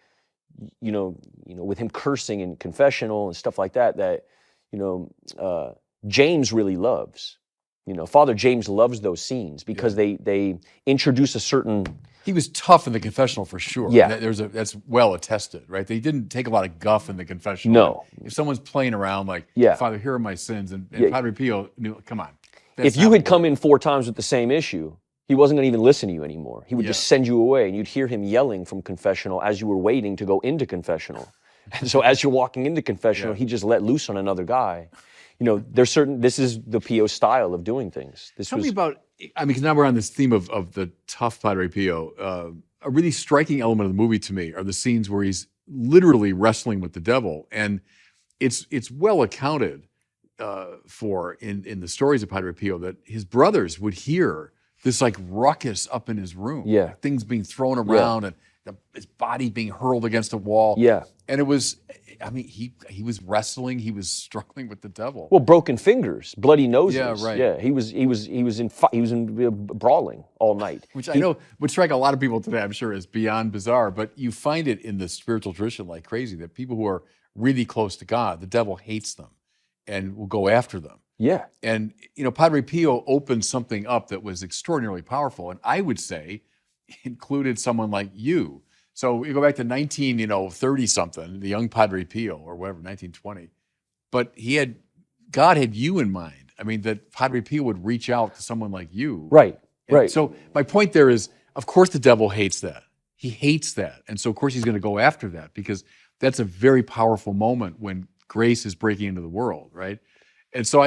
with him cursing in confessional and stuff like that, James really loves. Father James loves those scenes because they introduce a certain... He was tough in the confessional for sure. Yeah. That's well attested, right? They didn't take a lot of guff in the confessional. No. If someone's playing around like, Father, here are my sins, and Padre Pio knew, come on. If you had come in 4 times with the same issue, he wasn't going to even listen to you anymore. He would just send you away, and you'd hear him yelling from confessional as you were waiting to go into confessional. And so as you're walking into confessional, he just let loose on another guy. This is the Pio style of doing things. Tell me about, because now we're on this theme of the tough Padre Pio. A really striking element of the movie to me are the scenes where he's literally wrestling with the devil. And it's well accounted for in the stories of Padre Pio that his brothers would hear this like ruckus up in his room. Yeah. Things being thrown around and his body being hurled against a wall. Yeah. And it was, he was wrestling, he was struggling with the devil. Well, broken fingers, bloody noses. Yeah, right. Yeah, he was in brawling all night. Which I know would strike a lot of people today, I'm sure, as beyond bizarre, but you find it in the spiritual tradition like crazy that people who are really close to God, the devil hates them and will go after them. Yeah. And, Padre Pio opened something up that was extraordinarily powerful, and I would say included someone like you. So you go back to 30-something, the young Padre Pio, or whatever, 1920. But God had you in mind. That Padre Pio would reach out to someone like you. Right, right. So my point there is, of course the devil hates that. He hates that. And so of course he's going to go after that because that's a very powerful moment when grace is breaking into the world, right? And so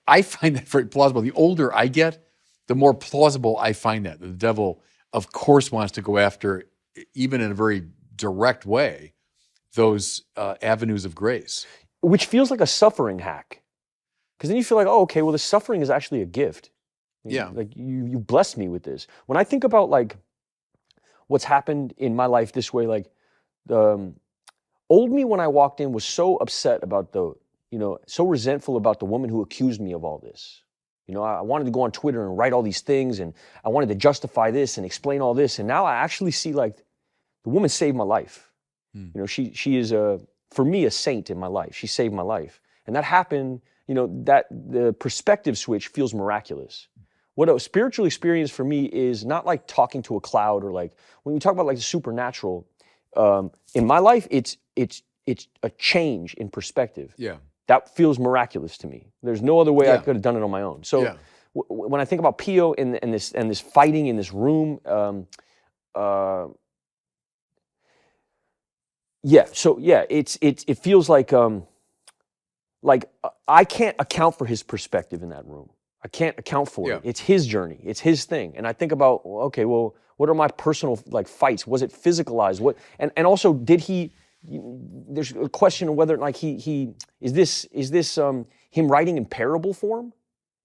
I find that very plausible. The older I get, the more plausible I find that. The devil, of course, wants to go after, even in a very direct way, those avenues of grace. Which feels like a suffering hack. Because then you feel like, oh, okay, well, the suffering is actually a gift. Yeah. Like, you blessed me with this. When I think about, like, what's happened in my life this way, like, old me when I walked in was so upset about so resentful about the woman who accused me of all this. I wanted to go on Twitter and write all these things, and I wanted to justify this and explain all this. And now I actually see, like, the woman saved my life. She is, for me, a saint in my life. She saved my life. And that happened, that the perspective switch feels miraculous. What a spiritual experience for me is not like talking to a cloud or like, when we talk about like the supernatural, in my life, it's a change in perspective. Yeah. That feels miraculous to me. There's no other way I could have done it on my own. So when I think about Pio and this fighting in this room, it feels like I can't account for his perspective in that room. I can't account for it. It's his journey. It's his thing. And I think about, okay, well, what are my personal like fights? Was it physicalized? What and also did he? There's a question of whether like he is this him writing in parable form?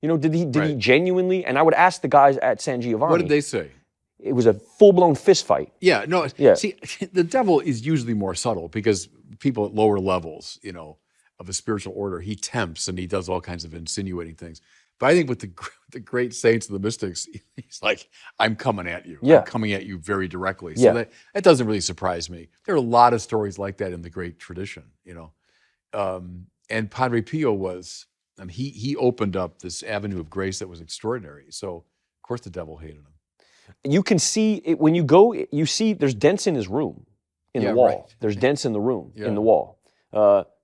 Did he genuinely? And I would ask the guys at San Giovanni. What did they say? it was a full-blown fist fight. Yeah, no, Yeah. see, the devil is usually more subtle because people at lower levels, of a spiritual order, he tempts and he does all kinds of insinuating things. But I think with the great saints and the mystics, he's like, I'm coming at you. Yeah. I'm coming at you very directly. Yeah. So that doesn't really surprise me. There are a lot of stories like that in the great tradition, and Padre Pio was, he opened up this avenue of grace that was extraordinary. So, of course, the devil hated him. You can see it when you go. You see, there's dents in his room, in the wall. Right. There's dents in the room, Yeah. in the wall.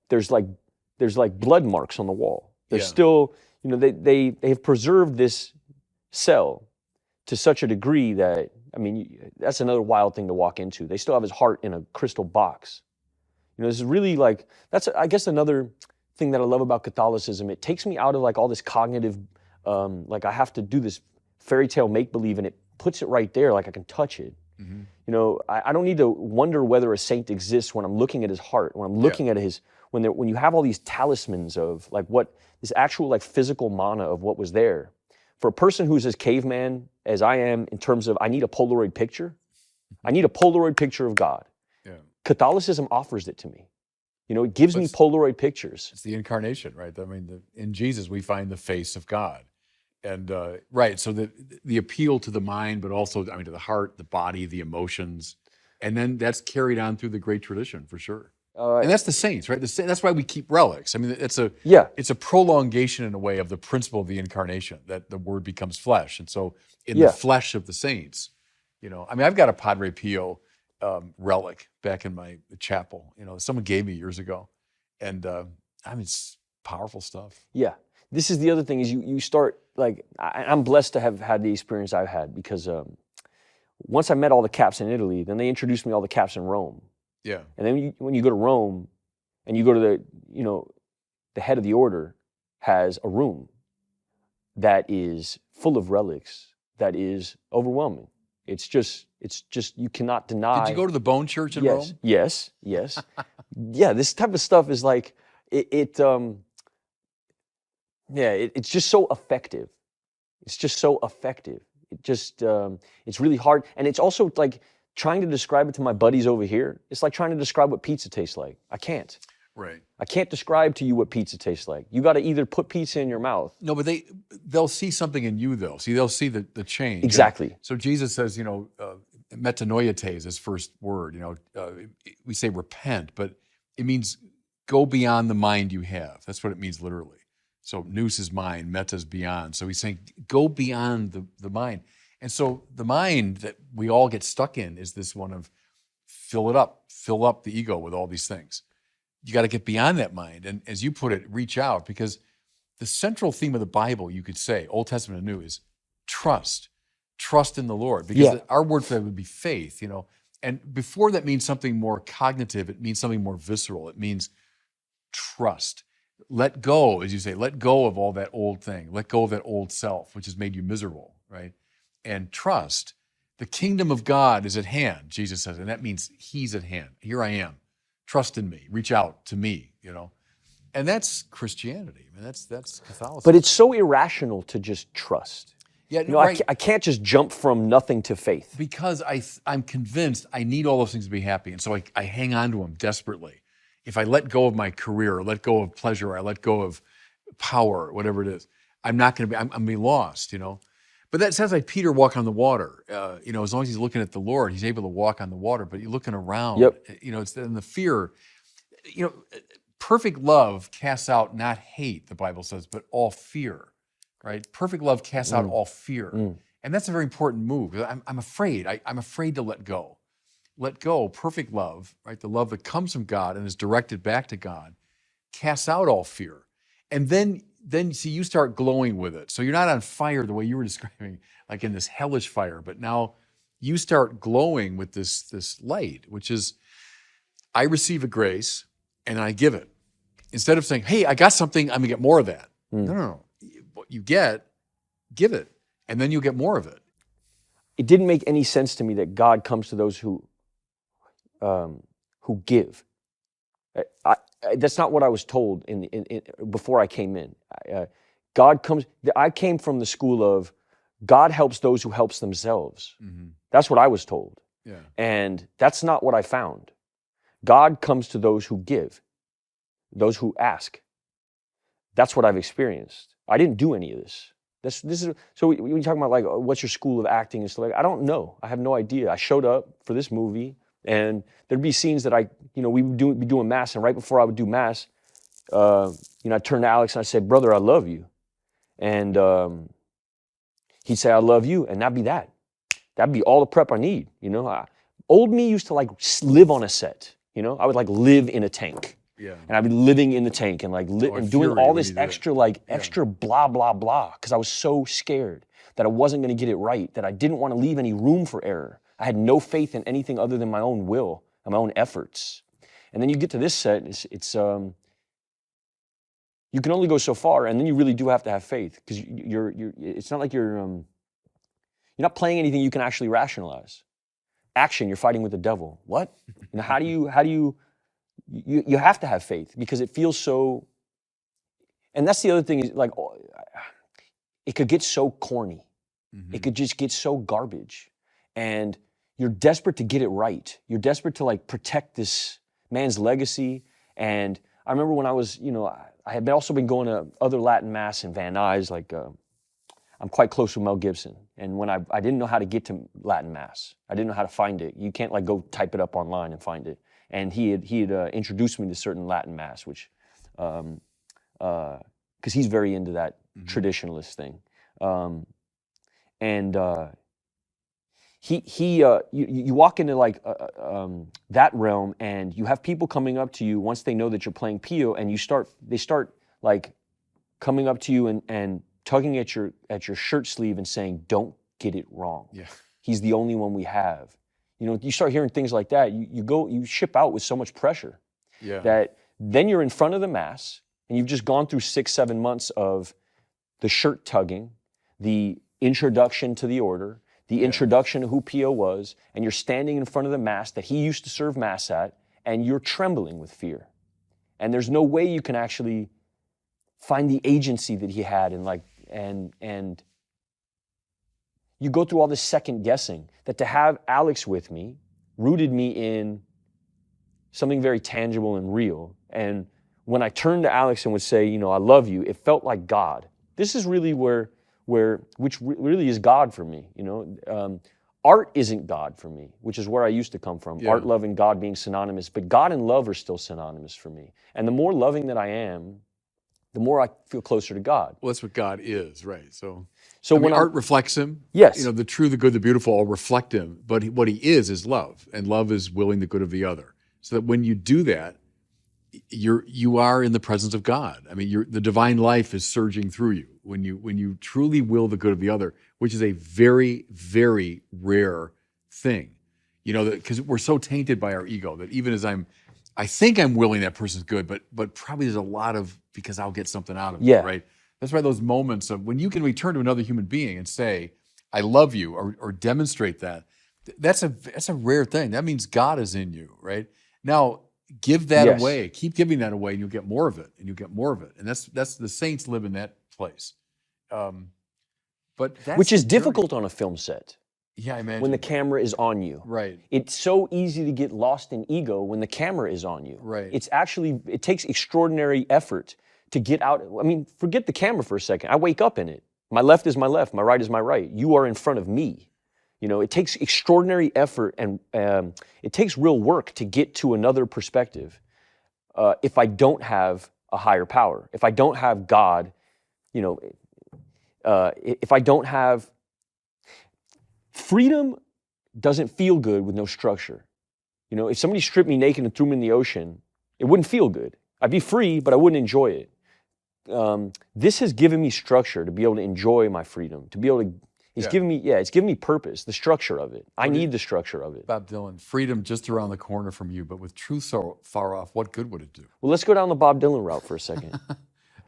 There's like blood marks on the wall. There's Yeah. still, they have preserved this cell to such a degree that, I mean, that's another wild thing to walk into. They still have his heart in a crystal box. This is really like, that's, I guess, another thing that I love about Catholicism. It takes me out of like all this cognitive, like I have to do this fairy tale make-believe, and it puts it right there, like I can touch it. Mm-hmm. I don't need to wonder whether a saint exists when I'm looking at his heart, when I'm looking at his, when you have all these talismans of like what this actual like physical mana of what was there. For a person who's as caveman as I am in terms of I need a Polaroid picture, I need a Polaroid picture of God. Yeah. Catholicism offers it to me. It gives me Polaroid pictures. It's the incarnation, right? I mean, in Jesus, we find the face of God. And right, so the appeal to the mind, but also, to the heart, the body, the emotions, and then that's carried on through the great tradition for sure. And that's the saints, right? That's why we keep relics. I mean, it's a prolongation in a way of the principle of the incarnation, that the Word becomes flesh, and so in the flesh of the saints, I've got a Padre Pio relic back in my chapel. Someone gave me years ago, and it's powerful stuff. Yeah. This is the other thing is you start, like, I'm blessed to have had the experience I've had because once I met all the caps in Italy, then they introduced me to all the caps in Rome. Yeah. And then when you go to Rome and you go to the head of the order has a room that is full of relics, that is overwhelming. It's just, you cannot deny. Did you go to the Bone Church in Rome? Yes. Yeah, this type of stuff is like, it's just so effective. It's just so effective. It's really hard. And it's also like trying to describe it to my buddies over here. It's like trying to describe what pizza tastes like. I can't. Right. I can't describe to you what pizza tastes like. You got to either put pizza in your mouth. No, but they'll see something in you, though. See, they'll see the change. Exactly. And so Jesus says, metanoiate is his first word. We say repent, but it means go beyond the mind you have. That's what it means literally. So nous is mind, meta is beyond. So he's saying go beyond the mind. And so the mind that we all get stuck in is this one of fill up the ego with all these things. You got to get beyond that mind. And as you put it, reach out, because the central theme of the Bible, you could say, Old Testament and New, is trust. Trust in the Lord. Because our word for that would be faith, And before that means something more cognitive, it means something more visceral. It means trust. Let go, as you say, let go of all that old thing. Let go of that old self, which has made you miserable, right? And trust. The kingdom of God is at hand, Jesus says, and that means he's at hand. Here I am. Trust in me. Reach out to me, And that's Christianity. I mean, that's Catholicism. But it's so irrational to just trust. Yeah, right. I can't just jump from nothing to faith. Because I'm convinced I need all those things to be happy. And so I hang on to them desperately. If I let go of my career, or let go of pleasure, or I let go of power, whatever it is, I'm going to be lost, But that sounds like Peter walking on the water. As long as he's looking at the Lord, he's able to walk on the water. But you're looking around. Yep. It's in the fear. Perfect love casts out not hate, the Bible says, but all fear, right? Perfect love casts out all fear. And that's a very important move. I'm afraid. I'm afraid to let go. Let go, perfect love, right? The love that comes from God and is directed back to God, casts out all fear. And then see, you start glowing with it. So you're not on fire the way you were describing, like in this hellish fire, but now you start glowing with this light, which is, I receive a grace and I give it. Instead of saying, hey, I got something, I'm gonna get more of that. No. What you get, give it, and then you'll get more of it. It didn't make any sense to me that God comes to those who give. That's not what I was told before I came in. God comes. I came from the school of God helps those who helps themselves. That's what I was told. Yeah. And that's not what I found. God comes to those who give, those who ask. That's what I've experienced. I didn't do any of this. This is so when you talk about like what's your school of acting and stuff like, I don't know. I have no idea. I showed up for this movie, and there'd be scenes that we would be doing mass, and right before I would do mass, I'd turn to Alex and I'd say, "Brother, I love you," and he'd say, "I love you," and that'd be that. That'd be all the prep I need. Old me used to like live on a set. I would like live in a tank. Yeah. And I'd be living in the tank and like and doing all this extra blah, blah, blah. Because I was so scared that I wasn't going to get it right, that I didn't want to leave any room for error. I had no faith in anything other than my own will and my own efforts. And then you get to this set, it's you can only go so far, and then you really do have to have faith, because it's not like you're not playing anything you can actually rationalize. Action, you're fighting with the devil. What? How do you you have to have faith, because it feels so, and that's the other thing, is like, it could get so corny. It could just get so garbage, and you're desperate to get it right. You're desperate to like protect this man's legacy. And I remember when I was, I had also been going to other Latin Mass in Van Nuys, like I'm quite close with Mel Gibson. And when I didn't know how to get to Latin Mass, I didn't know how to find it. You can't like go type it up online and find it. And he had introduced me to certain Latin Mass, which, because he's very into that traditionalist thing. You walk into like that realm, and you have people coming up to you once they know that you're playing Pio, and they start like coming up to you and tugging at your shirt sleeve and saying, "Don't get it wrong. Yeah. He's the only one we have." You start hearing things like that. You ship out with so much pressure that then you're in front of the Mass, and you've just gone through 6-7 months of the shirt tugging, the introduction to the order, the introduction to who Pio was, and you're standing in front of the Mass that he used to serve Mass at, and you're trembling with fear. And there's no way you can actually find the agency that he had, and you go through all this second guessing, that to have Alex with me rooted me in something very tangible and real. And when I turned to Alex and would say, "I love you," it felt like God. This is really which really is God for me. Art isn't God for me, which is where I used to come from. Yeah. Art, love, and God being synonymous, but God and love are still synonymous for me. And the more loving that I am, the more I feel closer to God. Well, that's what God is, right? So when art reflects Him. Yes. The true, the good, the beautiful all reflect Him. But what He is love, and love is willing the good of the other. So that when you do that, you are in the presence of God. I mean, the divine life is surging through you when you truly will the good of the other, which is a very, very rare thing. Because we're so tainted by our ego that even as I think I'm willing that person's good, but probably there's a lot of, because I'll get something out of it, right? That's why those moments of when you can return to another human being and say, "I love you," or demonstrate that, that's a rare thing. That means God is in you, right? Now, give that away. Keep giving that away, and you'll get more of it, and you'll get more of it. And that's the saints live in that place. But that's which is difficult on a film set. Yeah, I imagine. When the camera is on you. Right. It's so easy to get lost in ego when the camera is on you. Right. It takes extraordinary effort to get out. I mean, forget the camera for a second. I wake up in it. My left is my left, my right is my right. You are in front of me. It takes extraordinary effort, and it takes real work to get to another perspective. If I don't have a higher power, if I don't have God, if I don't have freedom, doesn't feel good with no structure. If somebody stripped me naked and threw me in the ocean, it wouldn't feel good. I'd be free, but I wouldn't enjoy it. This has given me structure to be able to enjoy my freedom, to be able to. It's given me purpose, the structure of it. I need the structure of it. Bob Dylan, freedom just around the corner from you, but with truth so far off, what good would it do? Well, let's go down the Bob Dylan route for a second.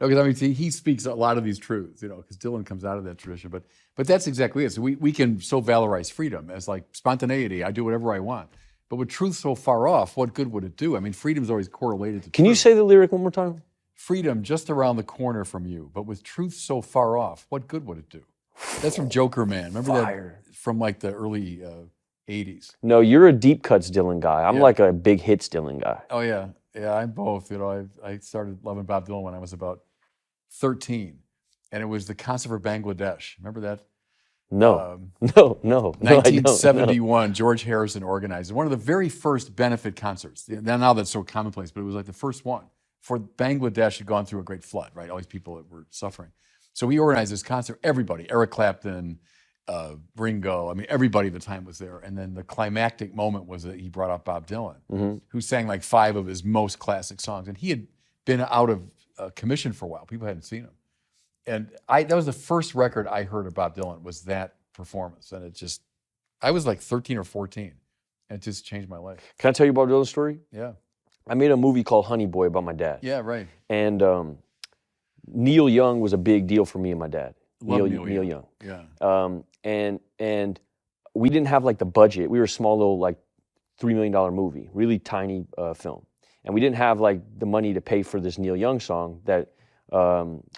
Because he speaks a lot of these truths, because Dylan comes out of that tradition. But that's exactly it. So we can so valorize freedom as like spontaneity. I do whatever I want. But with truth so far off, what good would it do? I mean, freedom's always correlated to Can truth. you say the lyric one more time? Freedom just around the corner from you, but with truth so far off, what good would it do? That's from Joker Man. Remember that from like the early 80s. No, you're a deep cuts Dylan guy. I'm Yeah. like a big hits Dylan guy. Oh yeah, yeah. I'm both. You know, I started loving Bob Dylan when I was about 13, and it was the concert for Bangladesh. Remember that? No, no, no, I don't. 1971, George Harrison organized one of the very first benefit concerts. Now that's so commonplace, but it was like the first one. For Bangladesh had gone through a great flood, right? All these people that were suffering. So he organized this concert. Everybody, Eric Clapton, Ringo, I mean, everybody at the time was there. And then the climactic moment was that he brought up Bob Dylan, who sang like 5 of his most classic songs. And he had been out of commission for a while. People hadn't seen him. And that was the first record I heard of Bob Dylan, was that performance. And it just, I was like 13 or 14, and it just changed my life. Can I tell you about Dylan's story? Yeah. I made a movie called Honey Boy about my dad. Yeah, right. And Neil Young was a big deal for me and my dad. Love Neil Young. Yeah. And we didn't have like the budget. We were a small little like $3 million movie, really tiny film. And we didn't have like the money to pay for this Neil Young song that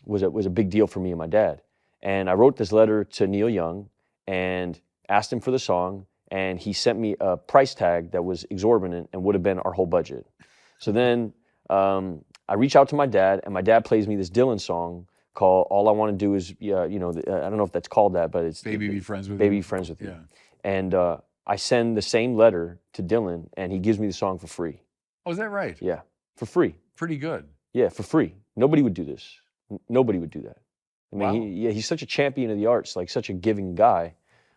was a big deal for me and my dad. And I wrote this letter to Neil Young and asked him for the song, and he sent me a price tag that was exorbitant and would have been our whole budget. So then I reach out to my dad, and my dad plays me this Dylan song called "All I Want to Do Is," I don't know if that's called that, but it's Baby Be Friends With You. Baby Be Friends With You. Yeah. And I send the same letter to Dylan, and he gives me the song for free. Oh, is that right? Yeah, for free. Pretty good. Yeah, for free. Nobody would do this. Nobody would do that. I mean, Wow. he's such a champion of the arts, like such a giving guy.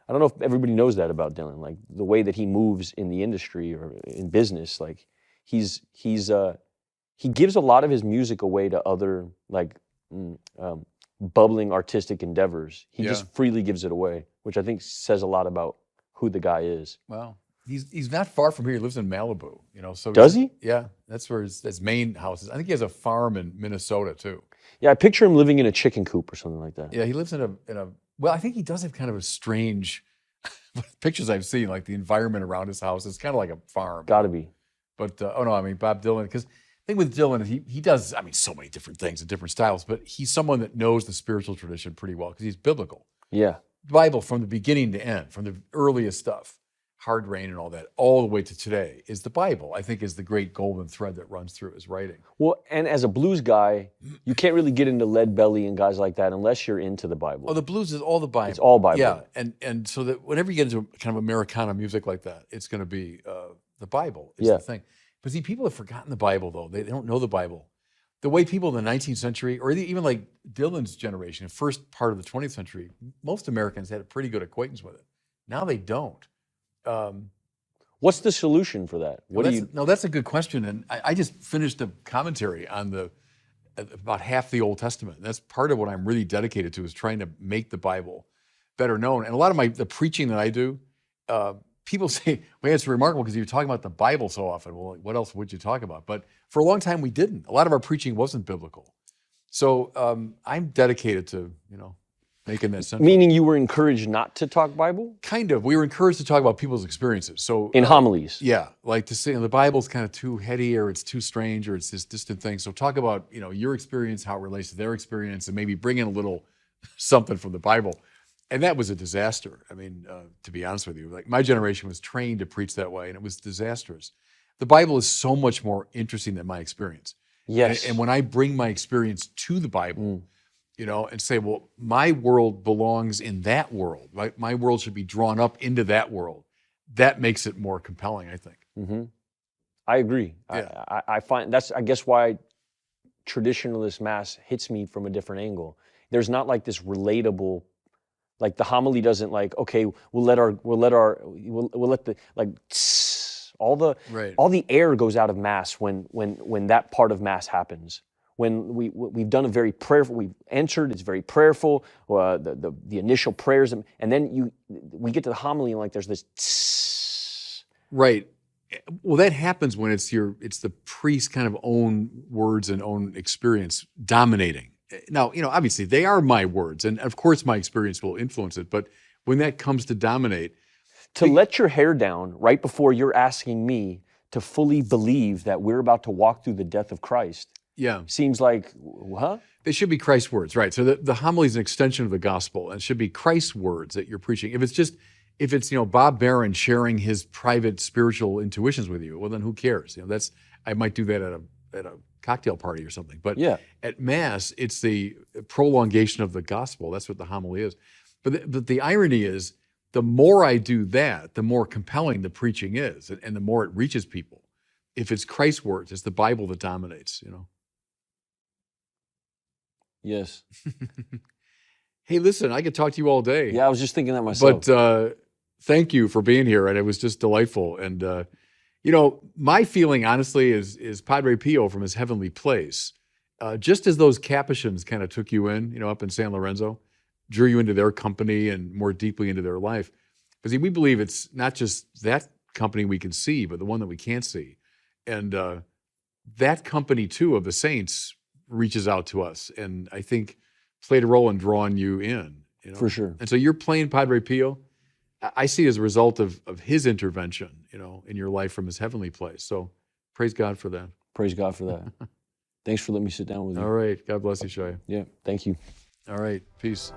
I don't know if everybody knows that about Dylan, like the way that he moves in the industry or in business. Like he gives a lot of his music away to other like bubbling artistic endeavors. He just freely gives it away, which I think says a lot about who the guy is. Well, he's not far from here. He lives in Malibu, So does he? Yeah, that's where his main house is. I think he has a farm in Minnesota too. Yeah, I picture him living in a chicken coop or something like that. Yeah, he lives in a. Well, I think he does have kind of a strange pictures I've seen, like the environment around his house. It's kind of like a farm. Got to be. But oh no, I mean Bob Dylan, because the thing with Dylan, he does, I mean, so many different things and different styles, but he's someone that knows the spiritual tradition pretty well because he's biblical. Yeah. The Bible from the beginning to end, from the earliest stuff, Hard Rain and all that, all the way to today, is the Bible. I think is the great golden thread that runs through his writing. Well, and as a blues guy, you can't really get into Lead Belly and guys like that unless you're into the Bible. Oh, the blues is all the Bible. It's all Bible. Yeah, and so that whenever you get into kind of Americana music like that, it's going to be the Bible is the thing. But see, people have forgotten the Bible, though. They don't know the Bible. The way people in the 19th century, or even like Dylan's generation, the first part of the 20th century, most Americans had a pretty good acquaintance with it. Now they don't. What's the solution for that? No, that's a good question. And I just finished a commentary on about half the Old Testament. That's part of what I'm really dedicated to, is trying to make the Bible better known. And a lot of the preaching that I do, people say, well, it's remarkable because you're talking about the Bible so often. Well, what else would you talk about? But for a long time, we didn't. A lot of our preaching wasn't biblical. So I'm dedicated to, making that central. Meaning you were encouraged not to talk Bible? Kind of. We were encouraged to talk about people's experiences. So in homilies? Yeah. Like to say the Bible's kind of too heady, or it's too strange, or it's this distant thing. So talk about, your experience, how it relates to their experience, and maybe bring in a little something from the Bible. And that was a disaster. I mean, to be honest with you, like my generation was trained to preach that way, and it was disastrous. The Bible is so much more interesting than my experience. Yes. And when I bring my experience to the Bible, and say, well, my world belongs in that world. My world should be drawn up into that world. That makes it more compelling, I think. Mm-hmm. I agree. Yeah. I find that's, I guess, why traditionalist mass hits me from a different angle. There's not like this relatable, like the homily doesn't like, okay, we'll let the like all the air goes out of mass when that part of mass happens. When we've done a very prayerful, we've entered, it's very prayerful, the initial prayers, and then we get to the homily and like there's this tss. Right. Well, that happens when it's the priest's kind of own words and own experience dominating. Now, obviously they are my words, and of course my experience will influence it, but when that comes to dominate. To let your hair down right before you're asking me to fully believe that we're about to walk through the death of Christ. Yeah. Seems like, huh? They should be Christ's words, right? So the homily is an extension of the gospel, and it should be Christ's words that you're preaching. If If it's, Bob Barron sharing his private spiritual intuitions with you, well, then who cares? I might do that at a cocktail party or something. But Yeah. at Mass, it's the prolongation of the gospel. That's what the homily is. But the irony is, the more I do that, the more compelling the preaching is, and the more it reaches people. If it's Christ's words, it's the Bible that dominates, Yes. Hey, listen, I could talk to you all day. Yeah, I was just thinking that myself. But thank you for being here, and it was just delightful. And my feeling, honestly, is Padre Pio from his heavenly place. Just as those Capuchins kind of took you in, up in San Lorenzo, drew you into their company and more deeply into their life. Because we believe it's not just that company we can see, but the one that we can't see. And that company, too, of the saints reaches out to us, and I think played a role in drawing you in. For sure. And so you're playing Padre Pio. I see it as a result of his intervention, in your life from his heavenly place. So praise God for that. Praise God for that. Thanks for letting me sit down with you. All right. God bless you, Shia. Yeah, thank you. All right. Peace.